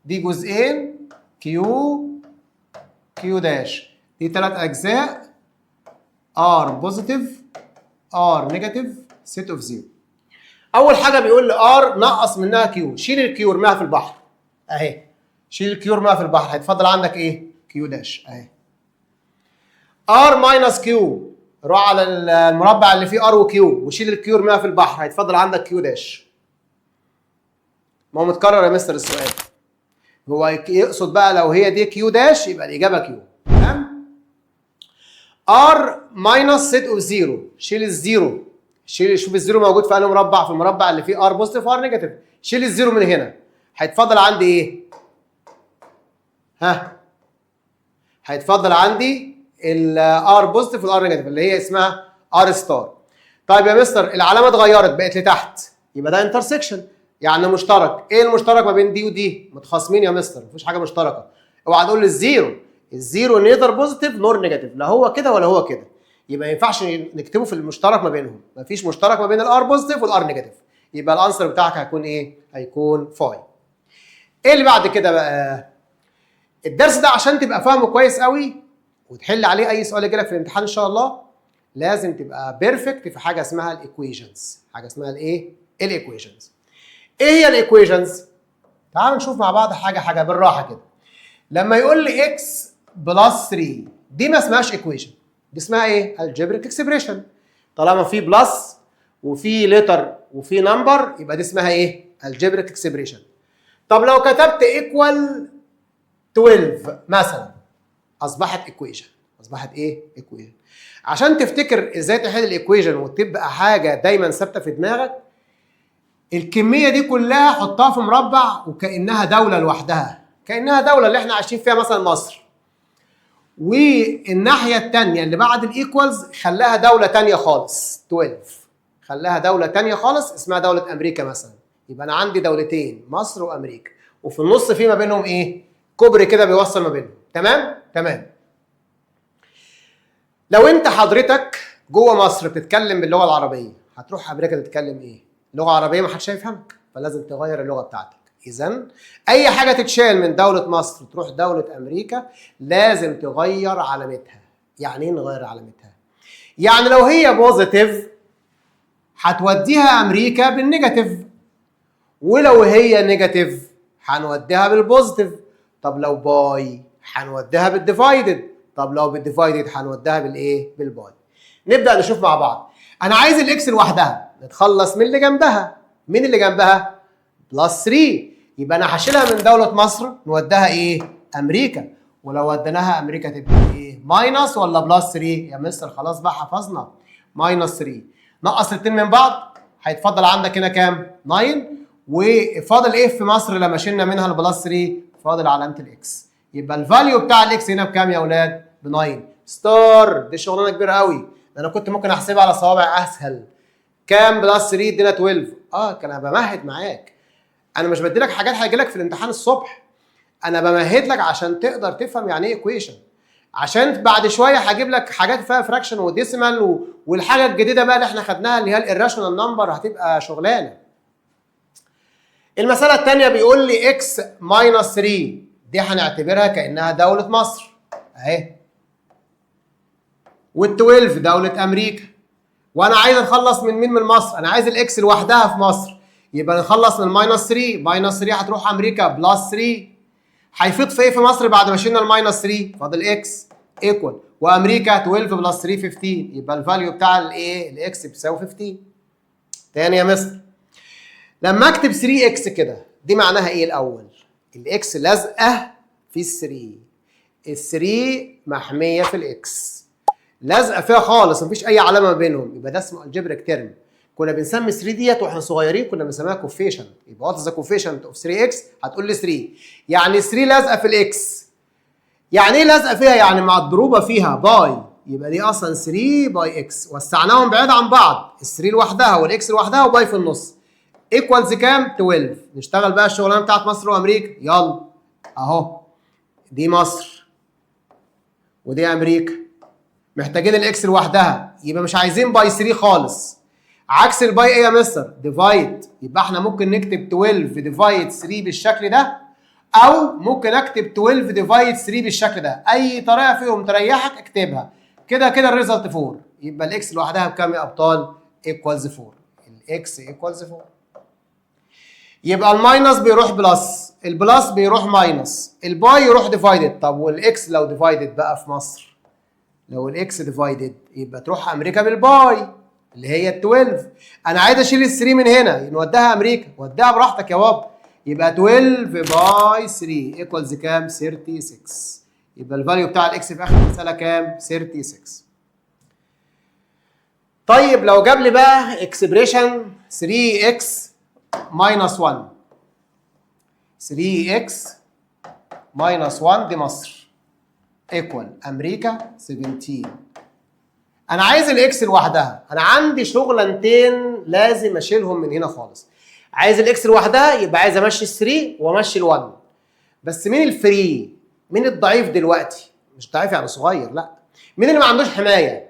دي جزئين كيو داش، دي 3 اجزاء، ار بوزيتيف ار نيجاتيف سيت اوف زيرو. اول حاجه بيقول لي ار نقص منها كيو، شيل الكيو ارميها في البحر اهي، شيل الكيو ارميها في البحر، هيتفضل عندك ايه؟ كيو داش اهي. ار ماينس كيو، روح على المربع اللي فيه ار وكيو وشيل الكيو ارميها في البحر، هيتفضل عندك كيو داش. ما هو متكرر يا مستر السؤال. هو يقصد بقى لو هي دي كيو داش يبقى الاجابه كيو. تمام؟ ار ماينس سيت اوف زيرو، شيل الزيرو، شوف الزيرو موجود في انهي مربع؟ في المربع اللي فيه ار بوزيتيف وار نيجاتيف. شيل الزيرو من هنا، هيتفضل عندي ايه؟ ها؟ هيتفضل عندي الار بوزيتيف والار نيجاتيف اللي هي اسمها ار ستار. طيب يا مستر العلامه اتغيرت بقت لتحت، يبقى ده انترسكشن يعني مشترك. ايه المشترك ما بين دي ودي؟ متخاصمين يا مستر، مفيش حاجه مشتركه. اوعى تقول لي الزيرو، الزيرو نيذر بوزيتيف نور نيجاتيف، لا هو كده ولا هو كده، يبقى ما ينفعش نكتبه في المشترك ما بينهم. مفيش مشترك ما بين الار بوزيتيف والار نيجاتيف، يبقى الانسر بتاعك هيكون ايه؟ هيكون فاي. ايه اللي بعد كده بقى؟ الدرس ده عشان تبقى فاهمه كويس قوي وتحل عليه اي سؤال يجي لك في الامتحان ان شاء الله، لازم تبقى بيرفكت في حاجه اسمها الايكويشنز. حاجه اسمها الايه؟ الايكويشنز. ايه هي الايكويشنز؟ تعالوا نشوف مع بعض حاجه حاجه بالراحه كده. لما يقول لي اكس بلس 3 دي ما اسمهاش ايكويشن، دي اسمها ايه؟ الجبريك اكسبريشن. طالما في بلس وفي لتر وفي نمبر يبقى دي اسمها ايه؟ الجبريك اكسبريشن. طب لو كتبت ايكوال 12 مثلا اصبحت ايكويشن. اصبحت ايه؟ ايكويشن. عشان تفتكر ازاي تحل الايكويشن وتبقى حاجه دايما ثابته في دماغك، الكميه دي كلها حطها في مربع وكانها دوله لوحدها، كانها دوله اللي احنا عايشين فيها مثلا مصر. والناحيه الثانيه اللي بعد الايكوالز خلاها دوله ثانيه خالص 12، خلاها دوله ثانيه خالص اسمها دوله امريكا مثلا. يبقى انا عندي دولتين مصر وامريكا وفي النص في ما بينهم ايه؟ كوبري كده بيوصل ما بينهم. تمام؟ تمام. لو انت حضرتك جوه مصر بتتكلم باللغه العربيه، هتروح امريكا تتكلم ايه؟ لغه عربيه ما حدش هيفهمك، فلازم تغير اللغه بتاعتك. اذا اي حاجه تتشال من دوله مصر تروح دوله امريكا لازم تغير علامتها. يعني ايه نغير علامتها؟ يعني لو هي بوزيتيف هتوديها امريكا بالنيجاتيف، ولو هي نيجاتيف هنوديها بالبوزيتيف. طب لو باي هنوديها بالديفايدد، طب لو بالديفايدد هنوديها بالايه؟ بالباي. نبدا نشوف مع بعض. انا عايز الاكس لوحدها، نتخلص من اللي جنبها. مين اللي جنبها؟ بلس 3. يبقى انا هشيلها من دوله مصر نوديها ايه؟ امريكا. ولو وديناها امريكا تبقى ايه؟ ماينس ولا بلس 3؟ يا مستر خلاص بقى حفظنا ماينس 3. نقص الاثنين من بعض هيتفضل عندك هنا كام؟ 9. وفاضل ايه في مصر لما شلنا منها البلس 3؟ فاضل علامه الاكس. يبقى الفاليو بتاع الاكس هنا بكام يا اولاد؟ ب 9 ستار. دي شغلانه كبيره قوي، انا كنت ممكن احسبها على صوابع اسهل. كام بلس 3 ادينا 12؟ كان انا بمهد معاك. انا مش بدي لك حاجات هيجي لك في الامتحان الصبح، انا بمهد لك عشان تقدر تفهم يعني ايه ايكويشن. عشان بعد شويه هجيب لك حاجات فيها فراكشن وديسيمال والحاجه الجديده بقى اللي احنا خدناها اللي هي الاراشونال نمبر هتبقى شغلانه. المساله الثانيه بيقول لي اكس ماينس 3 دي هنعتبرها كانها دوله مصر اهي، وال12 دوله امريكا. وانا عايز اتخلص من مين؟ من مصر. انا عايز الاكس لوحدها في مصر، يبقى نخلص من ماينس 3. ماينس 3 هتروح امريكا بلس 3. هيفيض في ايه في مصر بعد ما شلنا الماينس 3؟ فاضل اكس ايكوال وامريكا 12 بلس 3 15. يبقى الفاليو بتاع الايه؟ الاكس بيساوي 15. تاني يا مستر، لما اكتب 3 اكس كده دي معناها ايه الاول؟ الاكس لازقه في ال 3، ال 3 محميه في الاكس، لازقه فيها خالص مفيش اي علامه ما بينهم، يبقى ده اسمه الجبريك تيرم. كنا بنسمي 3 ديت واحنا صغيرين كنا بنسميها كوفيشنت. يبقى وات ذا كوفيشنت اوف 3 اكس؟ هتقول لي 3. يعني 3 لازقه في الاكس. يعني ايه لازقه فيها؟ يعني مضروبه فيها باي، يبقى دي اصلا 3 باي اكس. وسعناهم بعيد عن بعض، ال 3 لوحدها والاكس لوحدها وباي في النص. ايكوالز كام؟ 12. نشتغل بقى الشغلانه بتاعت مصر وامريكا. يلا اهو، دي مصر ودي امريكا، محتاجين الاكس لوحدها، يبقى مش عايزين باي 3 خالص. عكس الباي ايه يا مستر؟ ديفايد. يبقى احنا ممكن نكتب 12 ديفايد 3 بالشكل ده، او ممكن اكتب 12 ديفايد 3 بالشكل ده. اي طريقه فيهم تريحك اكتبها. كده كده الريزلت 4. يبقى الاكس لوحدها بكام يا ابطال؟ ايكوالز 4. الاكس ايكوالز 4. يبقى الماينس بيروح بلس، البلس بيروح ماينس، الباي يروح ديفايدد. طب والاكس لو ديفايدد بقى في مصر؟ لو الاكس ديفايدد يبقى تروح امريكا بالباي اللي هي ال 12. انا عايز اشيل ال 3 من هنا نوديها امريكا، وديها براحتك يا بابا. يبقى 12 باي 3 ايكوالز كام؟ 36. يبقى الفاليو بتاع الاكس في اخر المساله كام؟ 36. طيب لو جاب لي بقى اكسبريشن 3x ماينس 1. 3x ماينس 1 دي مصر ايكوال امريكا 17. انا عايز الاكس لوحدها، انا عندي شغلانتين لازم اشيلهم من هنا خالص. عايز الاكس لوحدها يبقى عايز امشي ال 3 وامشي ال 1. بس مين الفري؟ مين الضعيف دلوقتي؟ مش ضعيف يعني صغير، لا. مين اللي ما عندوش حمايه؟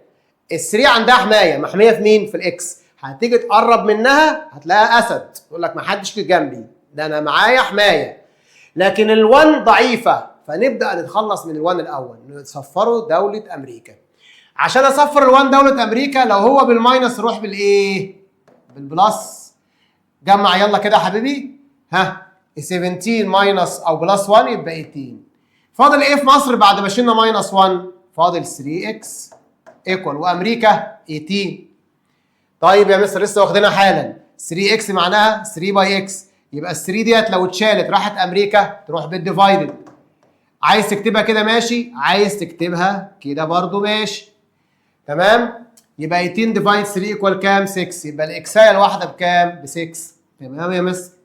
ال 3 عندها حمايه، محميه في مين؟ في الاكس. هتيجي تقرب منها هتلاقيها اسد، تقول لك ما حدش يجي جنبي، ده انا معايا حمايه. لكن ال1 ضعيفه، فنبدا نتخلص من ال1 الاول، نصفره دوله امريكا. عشان اصفر ال1 دوله امريكا، لو هو بالماينس روح بالايه؟ بالبلس. جمع يلا كده يا حبيبي. ها 17 ماينس او بلس 1 يبقى 18. فاضل ايه في مصر بعد ما شلنا ماينس 1؟ فاضل 3x ايكوال وامريكا 18. طيب يا مستر لسه واخدينها حالا. 3x معناها 3 باي اكس، يبقى ال 3 ديت لو اتشالت راحت امريكا تروح بالديفايدد. عايز تكتبها كده ماشي، عايز تكتبها كده برضو ماشي. تمام؟ يبقى 18 ديفايد 3 ايكوال كام؟ 6. يبقى الاكسايه الواحده بكام؟ ب 6. تمام يا مستر؟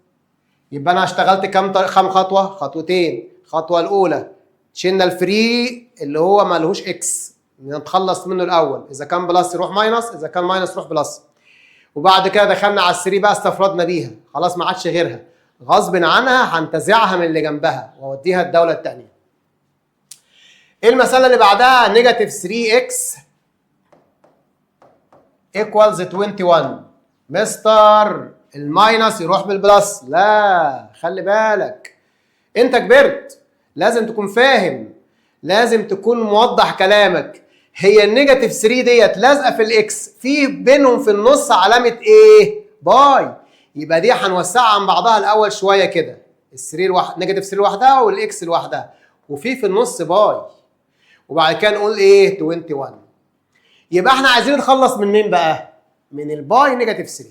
يبقى انا اشتغلت كام خطوه؟ خطوتين. الخطوه الاولى شلنا الفري اللي هو ما لهوش اكس، نتخلص منه الاول. اذا كان بلس يروح ماينس، اذا كان ماينس يروح بلس. وبعد كده دخلنا على الثري بقى استفردنا بيها، خلاص ما عادش غيرها، غصب عنها هنتزعها من اللي جنبها واوديها الدوله الثانيه. ايه المساله اللي بعدها؟ نيجاتيف 3x ايكوالز 21. مستر الماينس يروح بالبلس، لا خلي بالك انت كبرت، لازم تكون فاهم، لازم تكون موضح كلامك. هي النيجاتيف 3 ديت لازقه في الاكس، في بينهم في النص علامه ايه؟ باي. يبقى دي هنوسعها عن بعضها الاول شويه كده، ال3 نيجاتيف 3 لوحدها والاكس لوحدها، وفي النص باي. وبعد كده نقول ايه؟ 21. يبقى احنا عايزين نتخلص من مين بقى؟ من الباي نيجاتيف 3.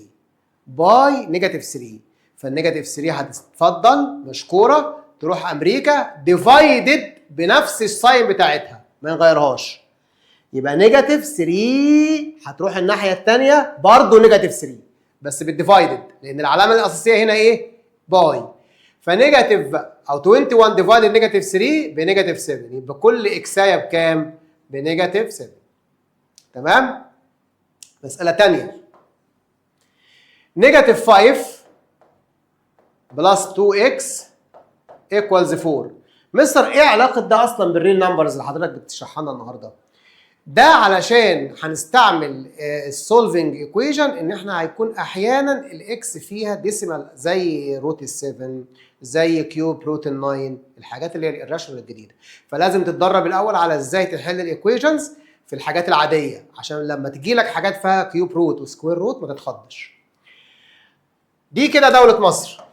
باي نيجاتيف 3. فالنيجاتيف 3 هتتفضل مشكوره تروح امريكا ديفايدد بنفس الساين بتاعتها، ما نغيرهاش. يبقى نيجاتيف 3 هتروح الناحيه الثانيه برضه نيجاتيف 3 بس بالديفايدد، لان العلامه الاساسيه هنا ايه؟ باي. فنيجاتيف او 21 ديفايدد نيجاتيف 3 بنيجاتيف 7، يبقى كل اكسايه بكام؟ بنيجاتيف 7. تمام؟ مساله ثانيه. نيجاتيف 5 بلس 2x ايكوالز 4. مستر ايه علاقه ده اصلا بالريل نمبرز اللي حضرتك بتشرحها لنا النهارده؟ ده علشان هنستعمل السولفنج ايكويشن ان احنا هيكون احيانا الاكس فيها ديسيمال زي روت ال 7 زي كيوب روت ال 9، الحاجات اللي هي الراشونال الجديده. فلازم تتدرب الاول على ازاي تحل الايكويشنز في الحاجات العاديه، عشان لما تجي لك حاجات فيها كيوب روت وسكوير روت ما تتخضش. دي كده دوله مصر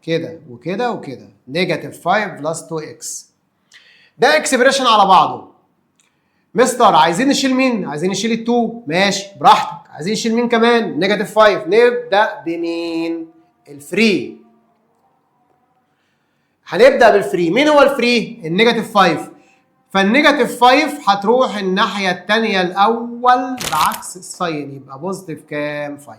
كده وكده وكده. نيجاتيف 5 بلس 2x ده اكسبريشن على بعضه. مستر عايزين نشيل مين؟ عايزين نشيل ال2. ماشي براحتك. عايزين نشيل مين كمان؟ نيجاتيف 5. نبدا بمين؟ الفري. هنبدا بالفري. مين هو الفري؟ النيجاتيف 5. فالنيجاتيف 5 هتروح الناحيه الثانيه الاول بعكس الساين، يبقى بوزيتيف كام؟ 5.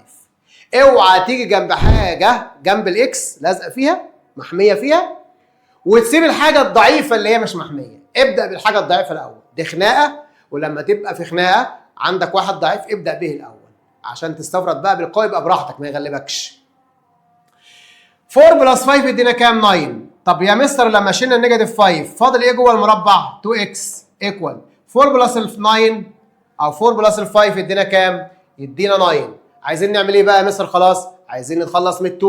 اوعى تيجي جنب حاجه جنب الاكس لازقه فيها محميه فيها وتسيب الحاجه الضعيفه اللي هي مش محميه. ابدا بالحاجه الضعيفه الاول، دي خناقه، ولما تبقى في خناقه عندك واحد ضعيف ابدا به الاول عشان تستفرد بقى بالقوي، يبقى براحتك ما يغلبكش. 4 بلس 5 يدينا كام؟ 9. طب يا مستر لما شلنا النيجاتيف 5 فاضل ايه جوه المربع؟ 2x ايكوال 4 بلس ال 9 او 4 بلس ال 5 يدينا كام؟ يدينا 9. عايزين نعمل ايه بقى يا مستر؟ خلاص عايزين نتخلص من ال2،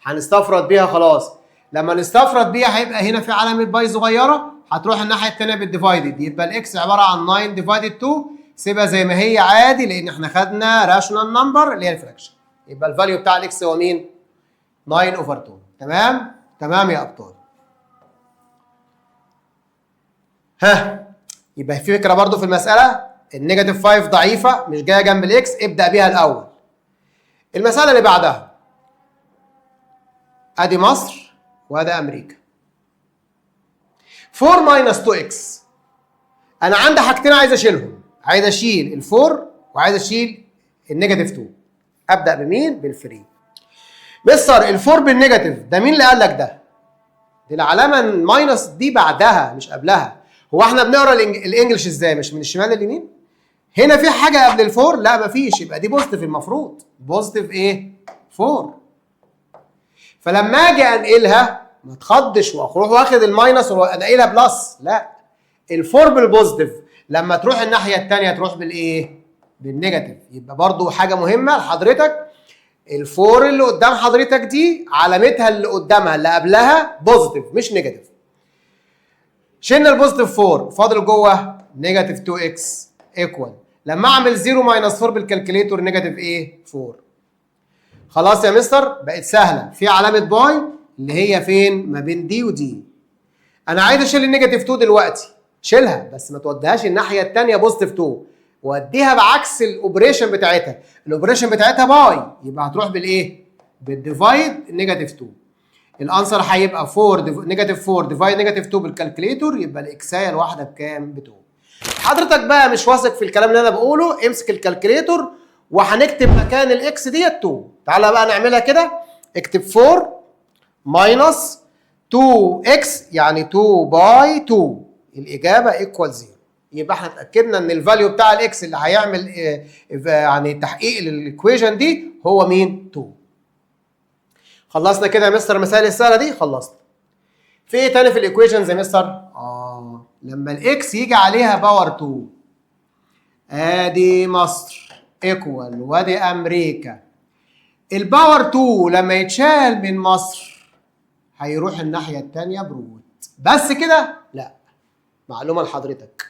هنستفرد بيها خلاص. لما نستفرد بيها هيبقى هنا في علامه باي صغيره، هتروح الناحيه الثانيه بالديفايدد، يبقى الاكس عباره عن 9 ديفايدد 2. سيبها زي ما هي عادي لان احنا خدنا راشونال نمبر اللي هي الفراكشن، يبقى الفاليو بتاع الاكس هو مين؟ 9 اوفر 2. تمام؟ تمام يا ابطال. ها يبقى في فكره برضو في المساله، النيجاتيف 5 ضعيفه مش جايه جنب الاكس، ابدا بيها الاول. المساله اللي بعدها ادي مصر وادي امريكا. 4 ماينس 2 اكس، انا عندي حاجتين عايز اشيلهم، عايز اشيل الفور وعايز اشيل النيجاتيف 2. ابدا بمين؟ بالفري. مستر الفور بالنيجاتيف ده مين اللي قال لك ده؟ دي العلامه الماينس دي بعدها مش قبلها. هو احنا بنقرا الانجليش ازاي؟ مش من الشمال لليمين؟ هنا في حاجه قبل الفور؟ لا مفيش، يبقى دي بوزيتيف المفروض. بوزيتيف ايه؟ 4. فلما اجي انقلها ما تخضش واروح واخد الماينس وانقلها بلس، لا. الفور بالبوزيتيف لما تروح الناحيه الثانيه تروح بالايه؟ بالنيجاتيف. يبقى برضو حاجه مهمه لحضرتك، الفور اللي قدام حضرتك دي علامتها اللي قدامها اللي قبلها بوزيتيف مش نيجاتيف. شلنا البوزيتيف 4 فاضل جوه نيجاتيف 2 اكس ايكوال، لما اعمل 0 ماينس 4 بالكالكوليتور نيجاتيف ايه؟ 4. خلاص يا مستر بقت سهله، في علامه باي اللي هي فين؟ ما بين دي ودي. انا عايز اشيل النيجاتيف 2 دلوقتي، شيلها بس ما توديهاش الناحيه الثانيه بوزيتيف 2، وديها بعكس الاوبريشن بتاعتها. الاوبريشن بتاعتها باي، يبقى هتروح بالايه؟ بالديفايد نيجاتيف 2. الانسر هيبقى 4 نيجاتيف 4 ديفايد نيجاتيف 2 بالكالكوليتور، يبقى الاكسايه الواحده بكام؟ ب 2. حضرتك بقى مش واثق في الكلام اللي انا بقوله، امسك الكالكوليتور وهنكتب مكان الاكس ديت 2. تعالى بقى نعملها كده، اكتب 4 ماينس 2 اكس يعني 2 باي 2، الاجابه ايكوال 0. يبقى احنا اتاكدنا ان الفاليو بتاع الاكس اللي هيعمل يعني تحقيق للايكويشن دي هو مين؟ 2. خلصنا كده يا مستر المسائل السهله دي؟ خلصنا. في ايه تاني في الايكويشنز يا مستر؟ لما الاكس يجي عليها باور 2، ادي مصر ايكوال وادي امريكا. الباور 2 لما يتشال من مصر هيروح الناحيه الثانيه بروت. بس كده؟ لا، معلومه لحضرتك،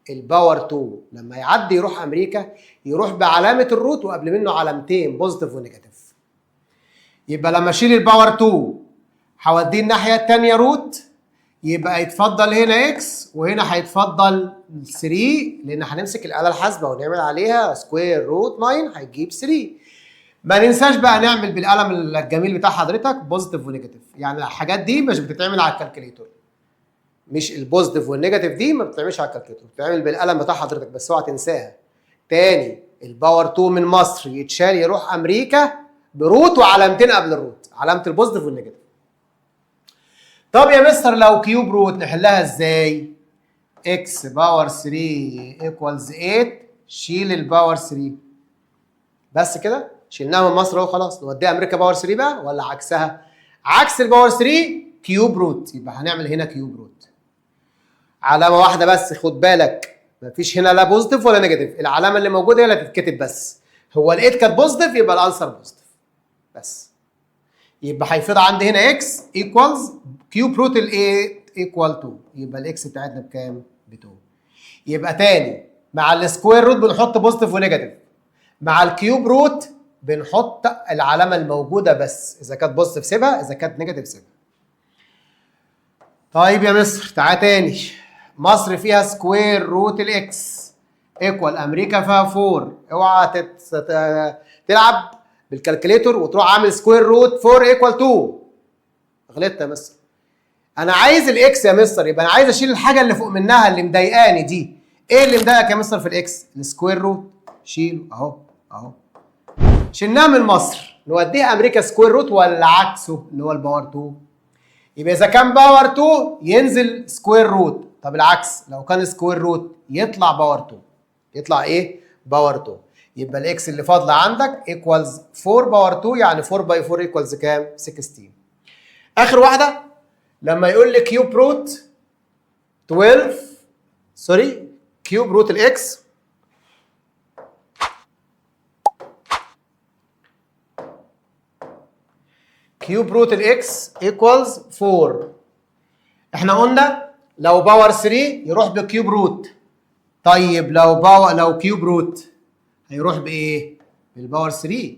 الباور 2 لما يعدي يروح امريكا يروح بعلامه الروت وقبل منه علامتين بوزيتيف ونيجاتيف. يبقى لما اشيل الباور 2 هوديه الناحيه الثانيه روت، يبقى يتفضل هنا اكس وهنا هيتفضل 3، لان هنمسك الاله الحاسبه ونعمل عليها سكوير روت 9 هيجيب 3. ما ننساش بقى نعمل بالقلم الجميل بتاع حضرتك بوزيتيف ونيجاتيف، يعني الحاجات دي مش بتتعمل على الكالكوليتور. مش البوزيتيف والنيجاتيف دي ما بتتعملش على الكالكوليتور، بتتعمل بالقلم بتاع حضرتك بس اوعى تنساها. تاني، الباور 2 من مصر يتشال يروح امريكا بروت وعلامتين قبل الروت، علامه البوزيتيف والنيجاتيف. طب يا مستر لو كيوب روت نحلها ازاي؟ اكس باور 3 ايكوالز 8، شيل الباور 3. بس كده شيلناها من مصر اهو خلاص، نوديها امريكا باور 3 بقى ولا عكسها؟ عكس الباور 3 كيوب روت، يبقى هنعمل هنا كيوب روت. علامه واحده بس خد بالك، مفيش هنا لا بوزيتيف ولا نيجاتيف، العلامه اللي موجوده هي اللي هتتكتب بس. هو ال8 كانت بوزيتيف يبقى الانسر بوزيتيف بس. يبقى هيفضل عندي هنا اكس ايكوالز كيوب روت ال8 ايكوال 2، يبقى الاكس بتاعتنا بكام؟ ب 2. يبقى تاني مع السكوير روت بنحط بوزيتيف ونيجاتيف، مع الكيوب روت بنحط العلامه الموجوده بس، اذا كانت بوزيتيف سيبها، اذا كانت نيجاتيف سيبها. طيب يا مصر تعالى تاني، مصر فيها سكوير روت الاكس ايكوال امريكا فيها 4. اوعى تلعب بالكالكوليتور وتروح عامل سكوير روت 4 ايكوال 2، غلطت يا مستر. انا عايز الاكس يا مستر، يبقى انا عايز اشيل الحاجه اللي فوق منها اللي مضايقاني دي. ايه اللي مضايقك يا مستر في الاكس؟ السكوير روت، شيله اهو اهو. شلناها من مصر نوديها امريكا سكوير روت ولا عكسه اللي هو الباور 2؟ يبقى اذا كان باور 2 ينزل سكوير روت، طب العكس لو كان سكوير روت يطلع باور 2. يطلع ايه؟ باور 2. يبقى الاكس اللي فاضله عندك ايكوالز 4 باور 2، يعني 4 باي 4 ايكوالز كام؟ 16. اخر واحده لما يقول لي كيوب روت 12 كيوب روت الاكس كيوب روت الاكس ايكوالز 4. احنا قلنا لو باور 3 يروح بكيوب روت. طيب لو كيوب روت هيروح بايه؟ بالباور 3.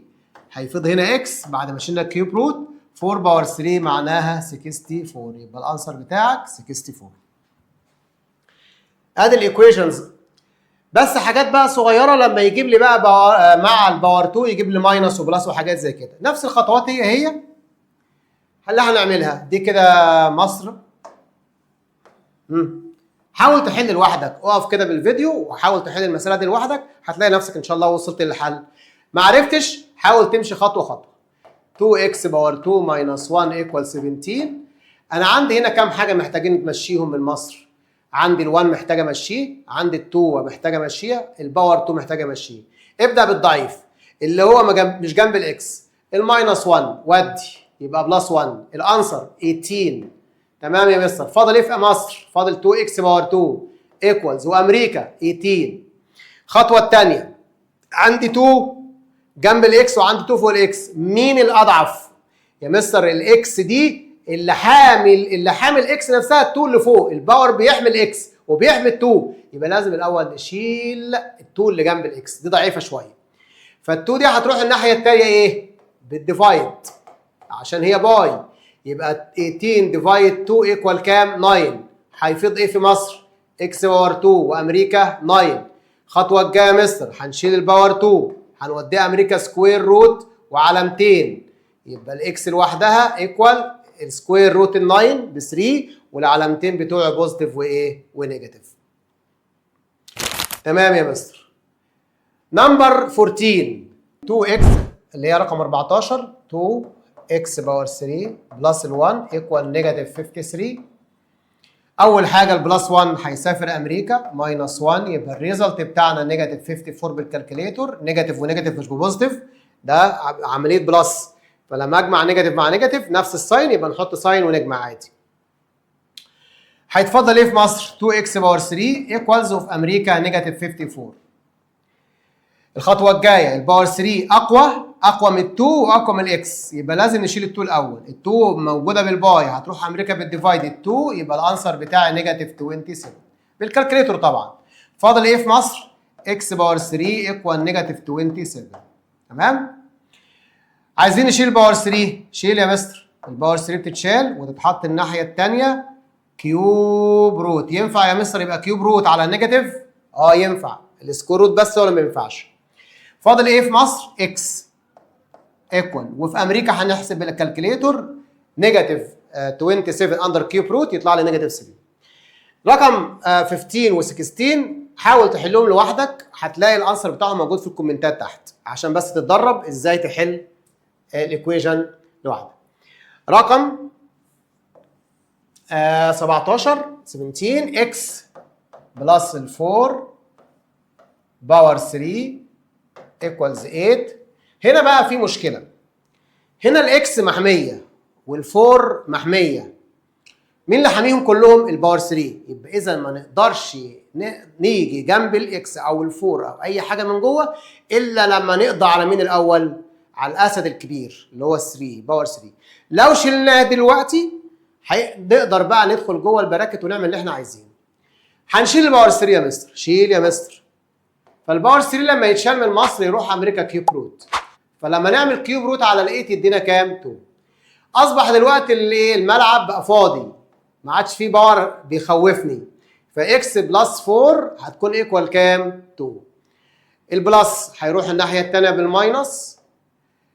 هيفيض هنا اكس بعد ما شلنا الكيوب روت، 4 باور 3 معناها 64، يبقى الانسر بتاعك 64. ادي الايكويشنز، بس حاجات بقى صغيره لما يجيب لي بقى مع الباور 2 يجيب لي ماينس وبلس وحاجات زي كده. نفس الخطوات هي اللي هنعملها دي كده مصر. حاول تحل لوحدك، اقف كده بالفيديو وحاول تحل المساله دي لوحدك، هتلاقي نفسك ان شاء الله وصلت للحل. ما عرفتش حاول تمشي خطوه خطوه. 2x باور 2 ماينس 1 ايكوال 17. انا عندي هنا كام حاجه محتاجين نمشيهم من مصر. عندي ال1 محتاج امشيه، عندي ال2 محتاج امشيها، الباور 2 محتاج امشيه. ابدا بالضعيف اللي هو مش جنب الاكس. الماينس 1 ودي يبقى بلس 1. الانسر 18. تمام يا مستر. فاضل ايه في مصر؟ فاضل 2x باور 2 ايكوالز وامريكا 18. الخطوه الثانيه عندي 2 جنب الاكس وعندي 2 فوق الاكس. مين الاضعف يا مستر؟ الاكس دي اللي حامل اكس نفسها. ال2 اللي فوق الباور بيحمل اكس وبيحمل 2، يبقى لازم الاول نشيل ال2 اللي جنب الاكس دي ضعيفه شويه. فال2 دي هتروح الناحيه الثانيه ايه؟ بالديفايد عشان هي باي. يبقى 18 ديفايد 2 ايكوال كام؟ 9. هيفيض ايه في مصر؟ اكس باور 2 وامريكا 9. الخطوه الجايه يا مستر هنشيل الباور 2 هنوديها امريكا سكوير روت وعلامتين، يبقى الاكس لوحدها ايكوال السكوير روت ال 9 ب 3 والعلامتين بتوعه بوزيتيف وايه؟ ونيجاتيف. تمام يا مستر. نمبر 14 2x اللي هي رقم 14 2x باور 3 بلس ال 1 ايكوال نيجاتيف 53. اول حاجه البلس 1 هيسافر امريكا ماينس 1، يبقى الريزلت بتاعنا نيجاتيف 54 بالكالكوليتور. نيجاتيف ونيجاتيف مش ببوزيتيف، ده عمليه بلس، فلما اجمع نيجاتيف مع نيجاتيف نفس الساين يبقى نحط ساين ونجمع عادي. هيتفضل ايه في مصر؟ 2x باور 3 ايكوالز وفي امريكا نيجاتيف 54. الخطوه الجايه الباور 3 اقوى من ال2 واقوى من الاكس، يبقى لازم نشيل ال2 الاول. ال2 موجوده بالباي هتروح امريكا بالديفايد ال2، يبقى الانسر بتاعي نيجاتيف 27 بالكالكوليتور طبعا. فاضل ايه في مصر؟ x باور 3 ايكوال نيجاتيف 27. تمام؟ عايزين نشيل الباور 3. شيل يا مستر. الباور 3 بتتشال وتتحط الناحيه الثانيه كيوب روت. ينفع يا مستر يبقى كيوب روت على النيجاتيف؟ ينفع. السكوير روت بس ولا ما ينفعش؟ فاضل ايه في مصر؟ اكس ايكوال، وفي امريكا هنحسب بالكالكوليتور نيجاتيف 27 اندر كيوب روت يطلع لي نيجاتيف 3. رقم 15 و16 حاول تحلهم لوحدك، هتلاقي الانسر بتاعهم موجود في الكومنتات تحت عشان بس تتدرب ازاي تحل الايكويشن لوحدك. رقم 17 اكس بلس ال 4 باور 3 ايكوالز 8. هنا بقى في مشكله. هنا الاكس محميه والفور محميه. مين اللي حاميهم كلهم؟ الباور 3. يبقى اذا ما نقدرش نيجي جنب الاكس او الفور او اي حاجه من جوه الا لما نقضي على مين الاول؟ على الاسد الكبير اللي هو 3 باور 3. لو شلناه دلوقتي نقدر بقى ندخل جوه البراكت ونعمل اللي احنا عايزينه. هنشيل الباور 3 يا مستر. شيل يا مستر. فالباور 3 لما يتشال من مصر يروح امريكا كيوب روت، فلما نعمل كيوب روت على ال 8 يدينا كام؟ 2. اصبح دلوقتي الملعب بقى فاضي، ما عادش فيه باور بيخوفني، فاكس بلس 4 هتكون ايكوال كام؟ 2. البلس هيروح الناحيه الثانيه بالماينس،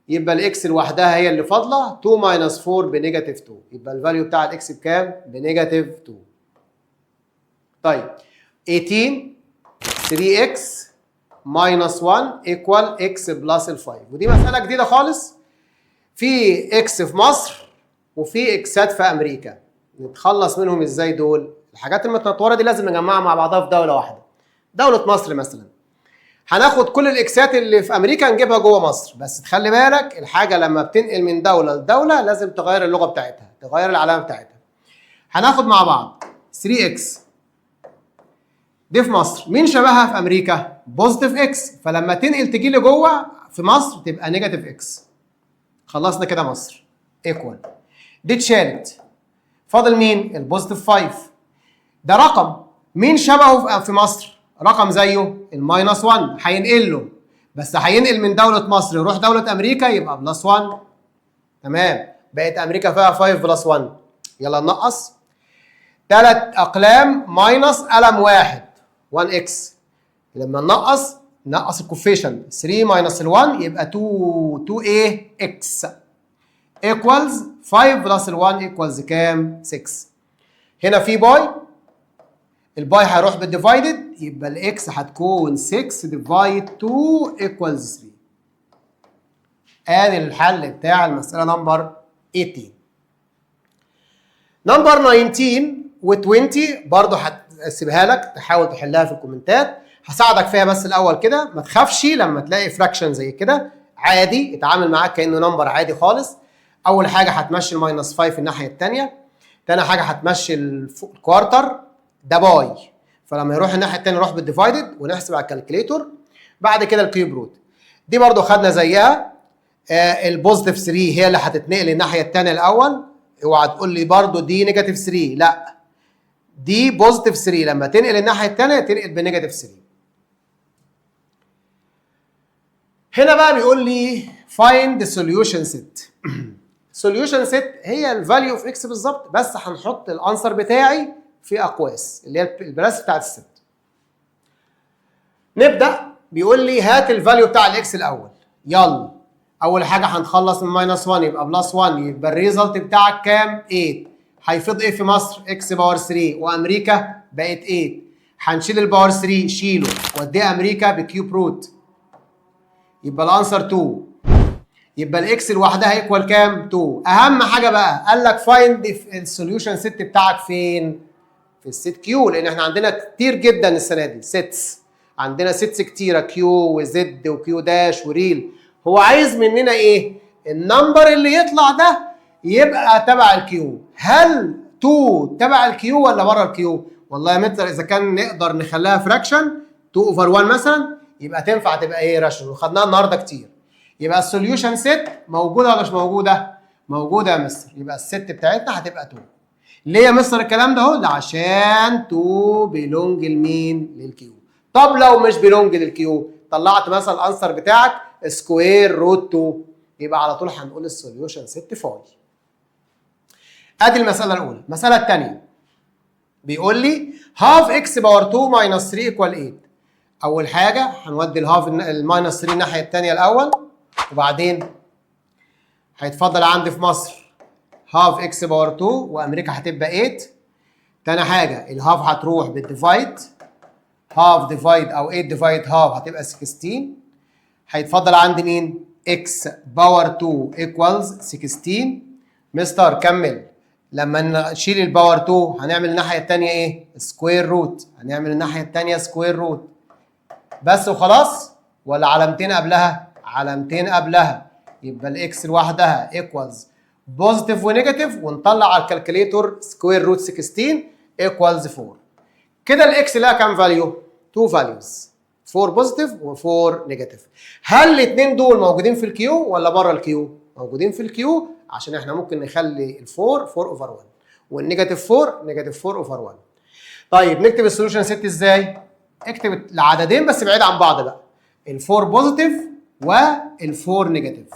يبقى الاكس لوحدها هي اللي فاضله. 2 ماينس 4 بنيجاتيف 2، يبقى الفاليو بتاع الاكس بكام؟ بنيجاتيف 2. طيب 18 3x ماينس 1 ايكوال اكس بلس ال 5، ودي مساله جديده خالص. في اكس في مصر وفي اكسات في امريكا، نتخلص منهم ازاي دول؟ الحاجات المتنطوره دي لازم نجمعها مع بعضها في دوله واحده. دوله مصر مثلا هناخد كل الاكسات اللي في امريكا نجيبها جوه مصر، بس تخلي بالك الحاجه لما بتنقل من دوله لدوله لازم تغير اللغه بتاعتها، تغير العلامه بتاعتها. هناخد مع بعض 3x دي في مصر، مين شبهها في امريكا؟ بوزيتيف اكس، فلما تنقل تجي لي جوه في مصر تبقى نيجاتيف اكس. خلصنا كده مصر ايكوال، دي اتشالت. فاضل مين؟ البوزيتيف 5. ده رقم مين شبهه في مصر؟ رقم زيه الماينس 1 هينقل له، بس هينقل من دوله مصر يروح دوله امريكا يبقى بلس 1. تمام، بقت امريكا فيها 5 بلس 1. يلا ننقص 3 اقلام ماينس قلم واحد، 1x. لما نقص الكوفيشن 3 ماينس ال 1 يبقى 2ax equals 5 بلس ال 1 equals كام؟ 6. هنا في باي، الباي هيروح بالديفايدد يبقى الاكس هتكون 6 ديفايد 2 equals 3. ادي الحل بتاع المساله نمبر 18. نمبر 19 و20 برضه هسيبها لك تحاول تحلها في الكومنتات، هساعدك فيها بس الاول كده. ما تخافش لما تلاقي فراكشن زي كده، عادي اتعامل معاك كانه نمبر عادي خالص. اول حاجه هتمشي الماينس 5 الناحيه الثانيه، ثاني حاجه هتمشي الكوارتر ده باي، فلما يروح الناحيه الثانيه يروح بالديفايدد ونحسب على الكالكليتور. بعد كده الكيوب روت دي برضو خدنا زيها. البوزيتيف 3 هي اللي هتتنقل الناحيه الثانيه الاول. اوعى تقول لي برضو دي نيجاتيف 3، لا دي بوزيتيف 3 لما تنقل الناحيه الثانيه تنقل بنيجاتيف 3. هنا بقى بيقول لي find the solution set. solution set هي الفاليو اوف اكس بالظبط، بس هنحط الانسر بتاعي في اقواس اللي هي البلاس بتاعت الست. نبدا، بيقول لي هات الفاليو بتاع الاكس الاول. يلا اول حاجه هنخلص من ماينس 1 يبقى بلس 1، يبقى الريزلت بتاعك كام؟ 8. هيفيض ايه في مصر؟ اكس باور 3، وامريكا بقت 8. هنشيل الباور 3 شيله وديه امريكا بكيوب روت، يبقى الانسر 2. يبقى الاكس لوحدها ايكوال كام؟ 2. اهم حاجه بقى قال لك فايند السوليوشن ست بتاعك فين؟ في الست كيو، لان احنا عندنا كتير جدا السنه دي سيتس، عندنا سيتس كتيره كيو وزد وكيو داش وريل. هو عايز مننا ايه؟ النمبر اللي يطلع ده يبقى تبع الكيو. هل 2 تبع الكيو ولا بره الكيو؟ والله يا متر اذا كان نقدر نخليها فراكشن 2 اوفر 1 مثلا يبقى تنفع تبقى ايه؟ راشنال، وخدناها النهارده كتير. يبقى السوليوشن ست موجوده ولا مش موجوده؟ موجوده يا مستر، يبقى الست بتاعتنا هتبقى 2. ليه يا مستر الكلام ده اهو؟ عشان 2 بيلونج لمين؟ للكيو. طب لو مش بيلونج للكيو، طلعت مثلا الانسر بتاعك سكوير روت 2، يبقى على طول هنقول السوليوشن ست فاي. ادي المساله الاولى. المساله الثانيه بيقول لي هاف اكس باور 2 ماينس 3 ايكوال 8. اول حاجه هنودي الهاف الماينس 3 الناحيه الثانيه الاول، وبعدين هيتفضل عندي في مصر هاف اكس باور 2 وامريكا هتبقى 8. تاني حاجه الهاف هتروح بالديفايد، هاف ديفايد او 8 ديفايد هاف هتبقى 16. هيتفضل عندي مين؟ اكس باور 2 ايكوالز 16. مستر كمل. لما نشيل الباور 2 هنعمل الناحيه الثانيه ايه؟ سكوير روت. هنعمل الناحيه الثانيه سكوير روت بس وخلاص، ولا علامتين قبلها؟ علامتين قبلها. يبقى الاكس لوحدها ايكوالز بوزيتيف ونيجاتيف، ونطلع على الكالكوليتور سكوير روت 16 ايكوالز 4. كده الاكس لها كام فاليو؟ 2 فاليوز، 4 بوزيتيف و4 نيجاتيف. هل الاثنين دول موجودين في الكيو ولا بره الكيو؟ موجودين في الكيو، عشان احنا ممكن نخلي ال4 4 اوفر 1 والنيجاتيف 4 نيجاتيف 4 اوفر 1. طيب نكتب السوليوشن ست ازاي؟ اكتب العددين بس بعيد عن بعض بقى، ال4 بوزيتيف وال4 نيجاتيف،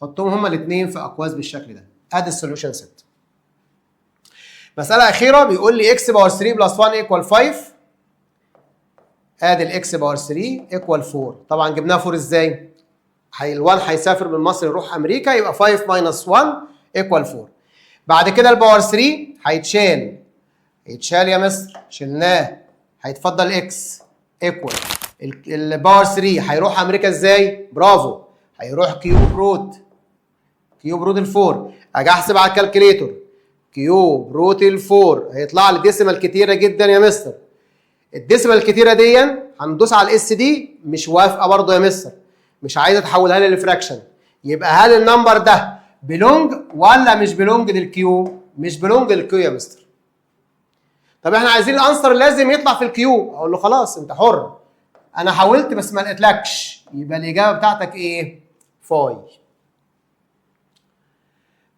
حطهم هما الاثنين في اقواس بالشكل ده. ادي السوليوشن ست. مساله اخيره بيقول لي اكس باور 3 بلس 1 ايكوال 5. ادي الاكس باور 3 ايكوال 4. طبعا جبناها 4 ازاي؟ ال1 هيسافر من مصر يروح امريكا، يبقى 5 ماينس 1 ايكوال 4. بعد كده الباور 3 هيتشال يا مستر، شلناه. هيتفضل اكس ايكوال الباور 3 هيروح امريكا ازاي؟ برافو، هيروح كيوب روت ال4. اجي احسب على الكالكوليتور كيوب روت ال4 هيطلع لي ديسيمال كتيره جدا يا مستر. الديسيمال الكتيره دي هندوس على الاس دي، مش وافقه برضه يا مستر، مش عايزه تحولها لي لفراكشن. يبقى هل النمبر ده بيلونج ولا مش بيلونج للكيو؟ مش بيلونج للكيو يا مستر. طب احنا عايزين الانسر لازم يطلع في الكيو. اقول له خلاص انت حر، انا حاولت بس ما لقيتلكش، يبقى الاجابه بتاعتك ايه؟ فاي.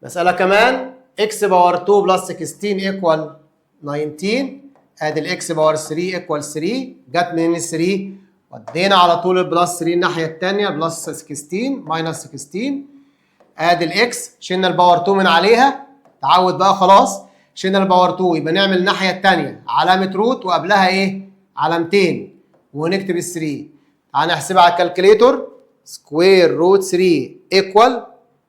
مساله كمان اكس باور 2 بلس 16 ايكوال 19. ادي الاكس باور 3 ايكوال 3. جت منين ال 3؟ ودينا على طول البلس 3 الناحيه الثانيه، بلس 16 ماينس 16. ادي الاكس شلنا الباور 2 من عليها، تعود بقى خلاص. شلنا الباور 2 يبقى نعمل الناحيه الثانيه علامه روت وقبلها ايه؟ علامتين ونكتب ال 3. تعالى نحسبها على الكالكوليتور. سكوير روت 3 ايكوال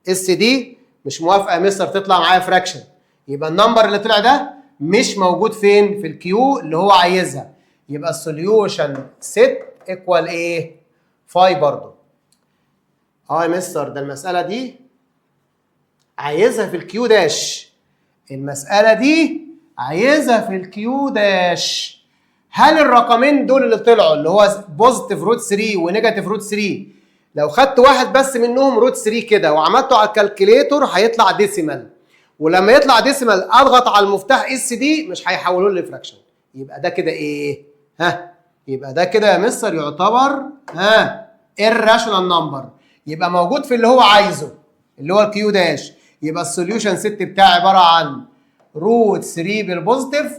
اس دي. مش موافقه يا مستر تطلع معايا فراكشن، يبقى النمبر اللي طلع ده مش موجود فين؟ في الكيو اللي هو عايزها. يبقى السوليوشن ست ايكوال ايه؟ 5 برضه. يا مستر ده المساله دي عايزها في الكيو داش. المساله دي عايزها في الكيو داش. هل الرقمين دول اللي طلعوا اللي هو بوزيتيف روت 3 ونيجاتيف روت 3 لو خدت واحد بس منهم روت 3 كده وعملته على الكالكوليتور هيطلع ديسيمال، ولما يطلع ديسيمال اضغط على المفتاح اس دي مش هيحولوه لفراكشن. يبقى ده كده ايه؟ يبقى ده كده يا مستر يعتبر irrational number. يبقى موجود في اللي هو عايزه اللي هو الكيو داش. يبقى السوليوشن ست بتاعي عباره عن روت 3 بالبوزيتيف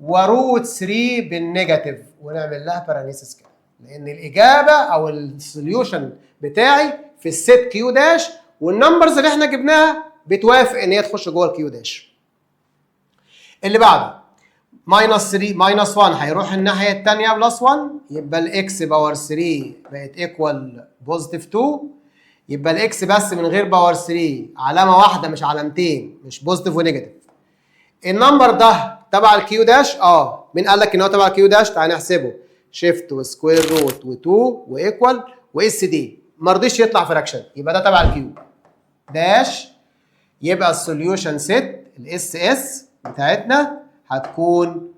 وروت 3 بالنيجاتيف، ونعمل لها بارانيسيس كده، لان الاجابه او السوليوشن بتاعي في الست كيو داش، والنمبرز اللي احنا جبناها بتوافق ان هي تخش جوه الكيو داش. اللي بعده ماينس 3 ماينس 1 هيروح الناحيه الثانيه بلس 1، يبقى الاكس باور 3 بقت ايكوال بوزيتيف 2. يبقى الاكس بس من غير باور 3 علامه واحده مش علامتين، مش بوزيتيف ونيجاتيف. النمبر ده تبع الكيو داش. مين قال لك ان هو تبع الكيو داش؟ تعالى نحسبه. شيفت وسكوير روت و2 وايكوال واس دي. ما رضيش يطلع فراكشن، يبقى ده تبع الكيو داش. يبقى السوليوشن ست الاس اس بتاعتنا هتكون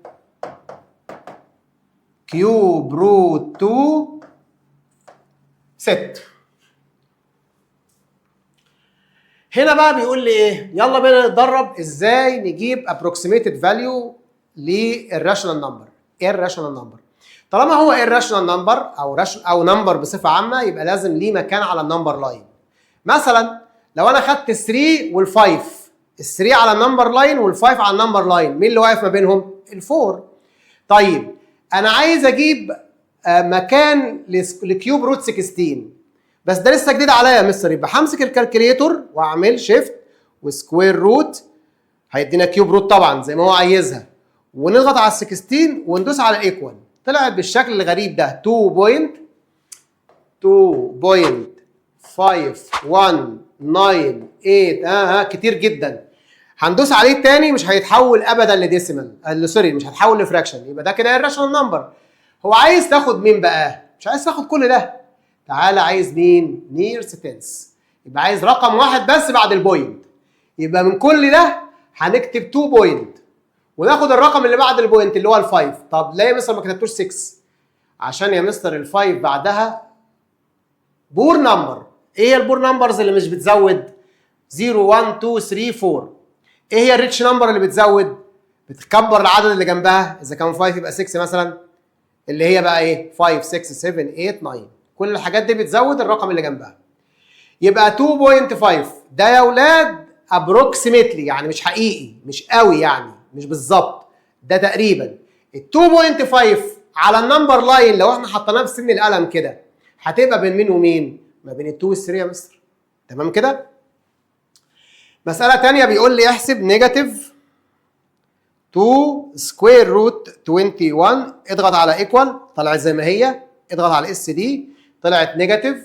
كيوب روت 2 ست. هنا بقى بيقول لي ايه؟ يلا بينا نتدرب ازاي نجيب approximated value للراشونال نمبر. ايه الراشونال نمبر؟ طالما هو irrational number او نمبر بصفه عامه يبقى لازم ليه مكان على النمبر لاين. مثلا لو انا خدت ال 3 وال 5، ال 3 على النمبر لاين وال 5 على النمبر لاين، مين اللي واقف ما بينهم؟ ال 4. طيب انا عايز اجيب مكان لكيوب روت 16، بس ده لسه جديد عليا يا مستر. يبقى همسك الكالكوليتور واعمل شيفت وسكوير روت، هيدينا كيوب روت طبعا زي ما هو عايزها، ونضغط على ال 16 وندوس على الايكوال. طلعت بالشكل الغريب ده 2.519 كتير جدا. هندوس عليه تاني مش هيتحول ابدا لديسيمال، سوري مش هيتحول لفراكشن. يبقى ده كده الراشونال نمبر. هو عايز تاخد مين بقى؟ مش عايز تاخد كل ده. تعالى عايز مين؟ نيرست تنس. يبقى عايز رقم واحد بس بعد البوينت. يبقى من كل ده هنكتب 2 بوينت وناخد الرقم اللي بعد البوينت اللي هو ال5. طب ليه يا مستر ما كتبتوش 6؟ عشان يا مستر ال5 بعدها بور نمبر. ايه هي البور نمبرز اللي مش بتزود؟ 0 1 2 3 4. ايه هي الريتش نمبر اللي بتزود؟ بتكبر العدد اللي جنبها. اذا كان 5 يبقى 6 مثلا، اللي هي بقى ايه؟ 5 6 7 8 9. كل الحاجات دي بتزود الرقم اللي جنبها. يبقى 2.5 ده يا اولاد ابروكسيمتلي، يعني مش حقيقي، مش قوي يعني، مش بالظبط، ده تقريبا. ال 2.5 على النمبر لاين لو احنا حطيناه في سن القلم كده هتبقى بين مين ومين؟ ما بين ال 2 وال 3 يا مستر. تمام كده؟ مسألة تانية بيقول لي احسب نيجاتيف 2 سكوير روت 21. اضغط على ايكوال، طلعت زي ما هي. اضغط على اس دي، طلعت نيجاتيف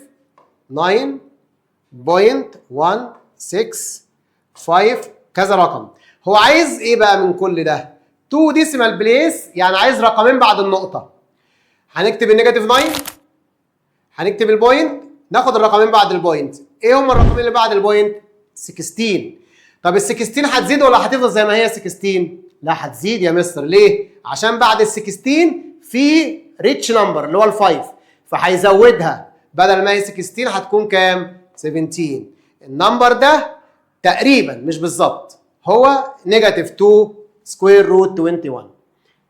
9.165 كذا رقم. هو عايز ايه بقى من كل ده؟ 2 ديسيمال بليس، يعني عايز رقمين بعد النقطة. هنكتب النيجاتيف 9، هنكتب البوينت، ناخد الرقمين بعد البوينت. ايه هم الرقمين اللي بعد البوينت؟ 16. طب ال 16 هتزيد ولا هتفضل زي ما هي 16؟ لا هتزيد يا مستر. ليه؟ عشان بعد ال 16 في ريتش نمبر اللي هو ال5، فهيزودها. بدل ما هي 16 هتكون كام؟ 17. النمبر ده تقريبا مش بالظبط هو نيجاتيف 2 سكوير روت 21.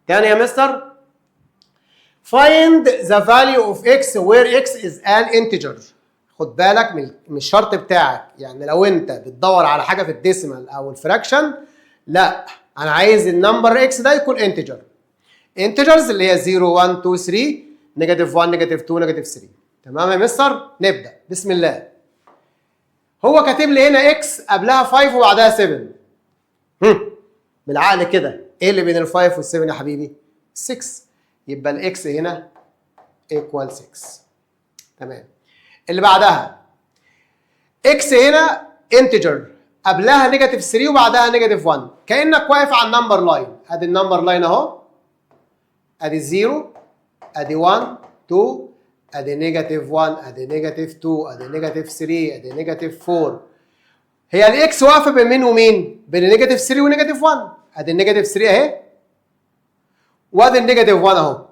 تاني يا مستر، find the value of x where x is an integer. خد بالك من الشرط بتاعك، يعني لو انت بتدور على حاجه في الديسيمال او الفراكشن، لا انا عايز النمبر اكس ده يكون انتجر. انتجرز اللي هي 0 1 2 3 نيجاتيف 1 نيجاتيف 2 نيجاتيف 3. تمام يا مستر؟ نبدا بسم الله. هو كاتب لي هنا اكس قبلها 5 وبعدها 7. بالعقل كده ايه اللي بين ال5 وال7 يا حبيبي؟ 6. يبقى الاكس هنا ايكوال 6. تمام. اللي بعدها اكس هنا انتجر قبلها نيجاتيف 3 وبعدها نيجاتيف 1، كانك واقف على النمبر لاين. ادي النمبر لاين اهو، ادي 0 ادي 1 2 ادي نيجاتيف 1 ادي نيجاتيف 2 ادي نيجاتيف 3 ادي نيجاتيف 4. هي الاكس واقفه بين مين ومين؟ بين نيجاتيف 3 ونيجاتيف 1. ادي النيجاتيف 3 اهي وادي النيجاتيف 1 اهو.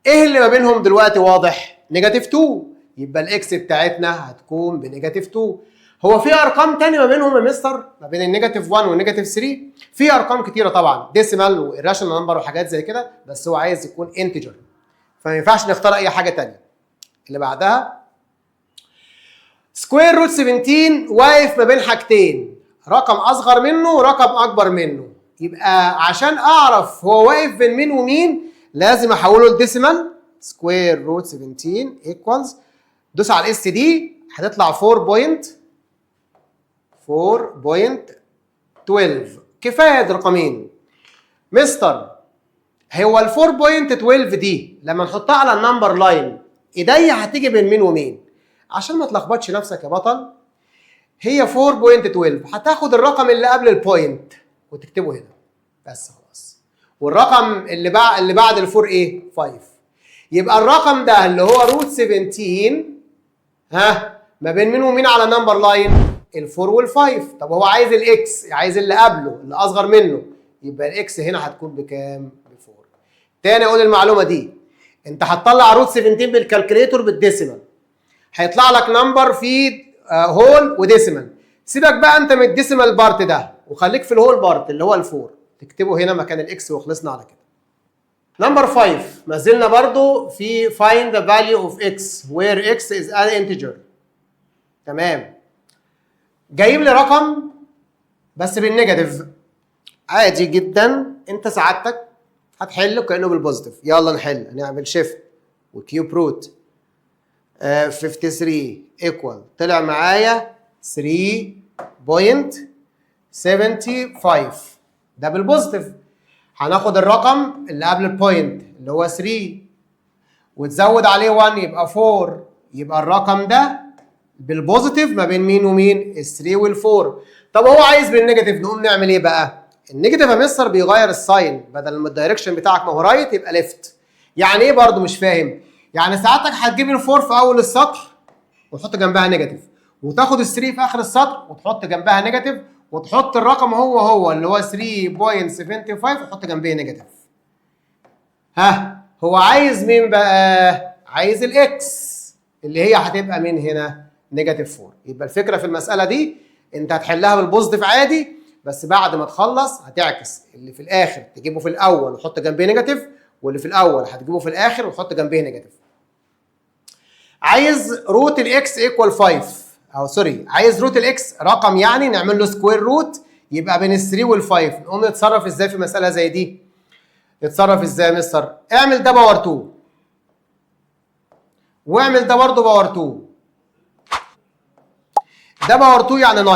ايه اللي ما بينهم دلوقتي واضح؟ نيجاتيف 2. يبقى الاكس بتاعتنا هتكون بنيجاتيف 2. هو في ارقام ثانيه ما بينهم يا مستر؟ ما بين النيجاتيف 1 والنيجاتيف 3 في ارقام كتيره طبعا، ديسيمال والراشنال نمبر وحاجات زي كده، بس هو عايز يكون انتجر فما ينفعش نختار اي حاجه ثانيه. اللي بعدها سكوير روت 17 واقف ما بين حاجتين، رقم اصغر منه ورقم اكبر منه. يبقى عشان اعرف هو واقف بين مين ومين لازم احوله لديسيمال. سكوير روت 17 ايكوالز، دوس على الاس دي هتطلع 4.12. كفايه رقمين. مستر هو ال 4.12 دي لما نحطها على النمبر لاين ايديا هتيجي بين مين ومين؟ عشان ما تلخبطش نفسك يا بطل، هي 4.12 هتاخد الرقم اللي قبل البوينت وتكتبه هنا بس خلاص، والرقم اللي بعد الفور ايه؟ 5. يبقى الرقم ده اللي هو روت 17 ما بين مين ومين على نمبر لاين؟ الفور والفايف. طب هو عايز الاكس، عايز اللي قبله اللي اصغر منه، يبقى الاكس هنا هتكون بكام؟ ب 4. تاني اقول المعلومه دي، انت هتطلع روت 17 بالكالكوليتور بالديسيمال هيطلع لك نمبر فيه هول وديسيمال. سيبك بقى انت من الديسيمال بارت ده وخليك في الهول بارت اللي هو الفور، تكتبه هنا مكان الاكس وخلصنا على كده. نمبر 5 ما زلنا برضو في find the value of x where x is an integer. تمام. جايب لي رقم بس بالنيجاتيف، عادي جدا، انت سعادتك هتحل كانه بالبوزيتيف. يلا نحل، هنعمل شيفت وكيوب روت 53 ايكوال، طلع معايا 3.75. ده بالبوزيتيف. هناخد الرقم اللي قبل البوينت اللي هو 3 وتزود عليه 1 يبقى 4، يبقى الرقم ده بالبوزيتيف ما بين مين ومين؟ ال 3 وال 4. طب هو عايز بالنيجاتيف، نقوم نعمل ايه بقى؟ النيجاتيف يا مستر بيغير الساين، بدل ما الدايركشن بتاعك ما هو رايت يبقى ليفت. يعني ايه برضه مش فاهم؟ يعني ساعتك هتجيب الفور في اول السطر وتحط جنبها نيجاتيف، وتاخد الثري في اخر السطر وتحط جنبها نيجاتيف، وتحط الرقم هو اللي هو 3.75 وتحط جنبيه نيجاتيف. هو عايز مين بقى؟ عايز الاكس اللي هي هتبقى من هنا نيجاتيف 4. يبقى الفكره في المساله دي انت هتحلها بالبوزيتيف عادي، بس بعد ما تخلص هتعكس اللي في الاخر تجيبه في الاول وتحط جنبيه نيجاتيف، واللي في الاول هتجيبه في الاخر وتحط جنبيه نيجاتيف. عايز روت الاكس ايكوال 5، او سوري عايز روت الاكس رقم يعني نعمل له سكوير روت يبقى بين ال 3 وال 5. نقوم نتصرف ازاي في مساله زي دي؟ نتصرف ازاي يا مستر؟ اعمل ده باور 2 واعمل ده برضه باور 2. ده باور 2 يعني 9،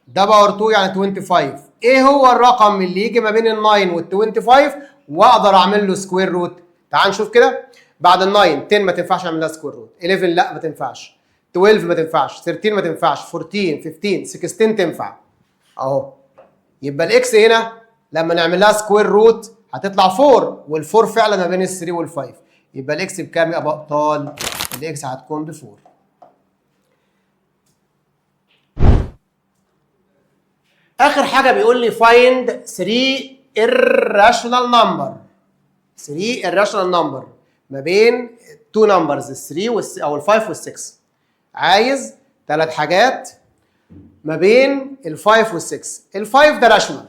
ده باور 2 يعني 25. ايه هو الرقم اللي يجي ما بين ال 9 وال 25 واقدر اعمل له سكوير روت؟ تعال نشوف كده. بعد ال 9 10 ما تنفعش اعمل لها سكوير روت، 11 لا ما تنفعش، 12 ما تنفعش، 13 ما تنفعش، 14 15 16 تنفع اهو. يبقى الاكس هنا لما نعمل لها سكوير روت هتطلع 4، وال4 فعلا ما بين ال 3 وال 5. يبقى الاكس بكام يا ابطال؟ الاكس هتكون ب 4. اخر حاجه بيقول لي find 3 irrational number. 3 irrational number ما بين 2 numbers ال 3 او ال 5 وال 6. عايز 3 حاجات ما بين ال 5 وال 6. ال 5 ده راشونال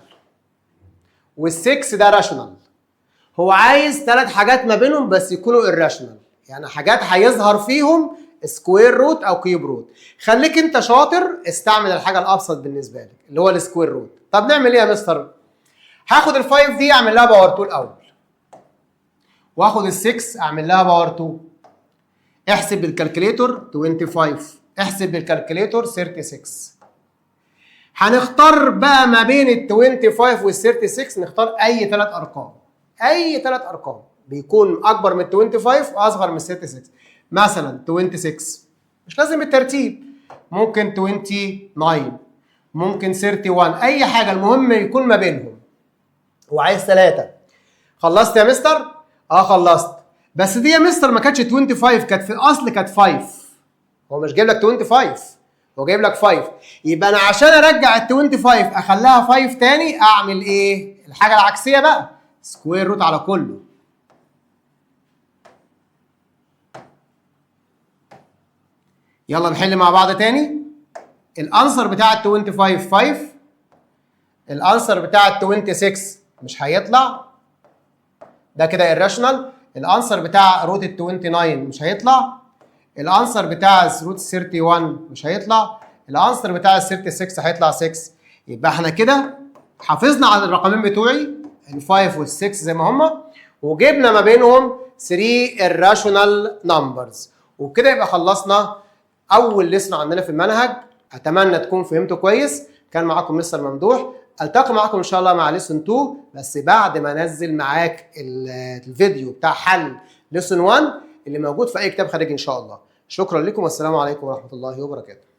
وال 6 ده راشونال. هو عايز 3 حاجات ما بينهم بس يكونوا irrational، يعني حاجات هيظهر فيهم سكوير روت او كيوب روت. خليك انت شاطر استعمل الحاجه الابسط بالنسبه لك اللي هو السكوير روت. طب نعمل ايه يا مستر؟ هاخد ال5 دي اعمل لها باور 2 الاول، واخد ال6 اعمل لها باور 2. احسب بالكالكوليتور 25، احسب بالكالكوليتور 36. هنختار بقى ما بين ال 25 وال 36، نختار اي 3 ارقام، اي 3 ارقام بيكون اكبر من 25 واصغر من 36. مثلا 26 مش لازم بالترتيب، ممكن 29 ممكن 31، اي حاجه المهم يكون ما بينهم. وعايز 3. خلصت يا مستر؟ خلصت. بس دي يا مستر ما كانتش 25، كانت في الاصل كانت 5. هو مش جايب لك 25، هو جايب لك 5. يبقى انا عشان ارجع ال 25 اخليها 5 تاني اعمل ايه؟ الحاجه العكسيه بقى، سكوير روت على كله. يلا نحل مع بعض تاني. الانسر بتاع ال 25 5، الانسر بتاع ال 26 مش هيطلع، ده كده irrational. الانسر بتاع روت ال 29 مش هيطلع. الانسر بتاع روت 31 مش هيطلع. الانسر بتاع ال 36 هيطلع 6. يبقى احنا كده حافظنا على الرقمين بتوعي ال 5 وال 6 زي ما هما، وجبنا ما بينهم 3 irrational numbers. وبكده يبقى خلصنا اول لسن عندنا في المنهج. اتمنى تكون فهمتوا كويس. كان معاكم مستر ممدوح، التقي معاكم ان شاء الله مع ليسن 2 بس بعد ما انزل معاك الفيديو بتاع حل ليسن 1 اللي موجود في اي كتاب خارجي ان شاء الله. شكرا لكم والسلام عليكم ورحمه الله وبركاته.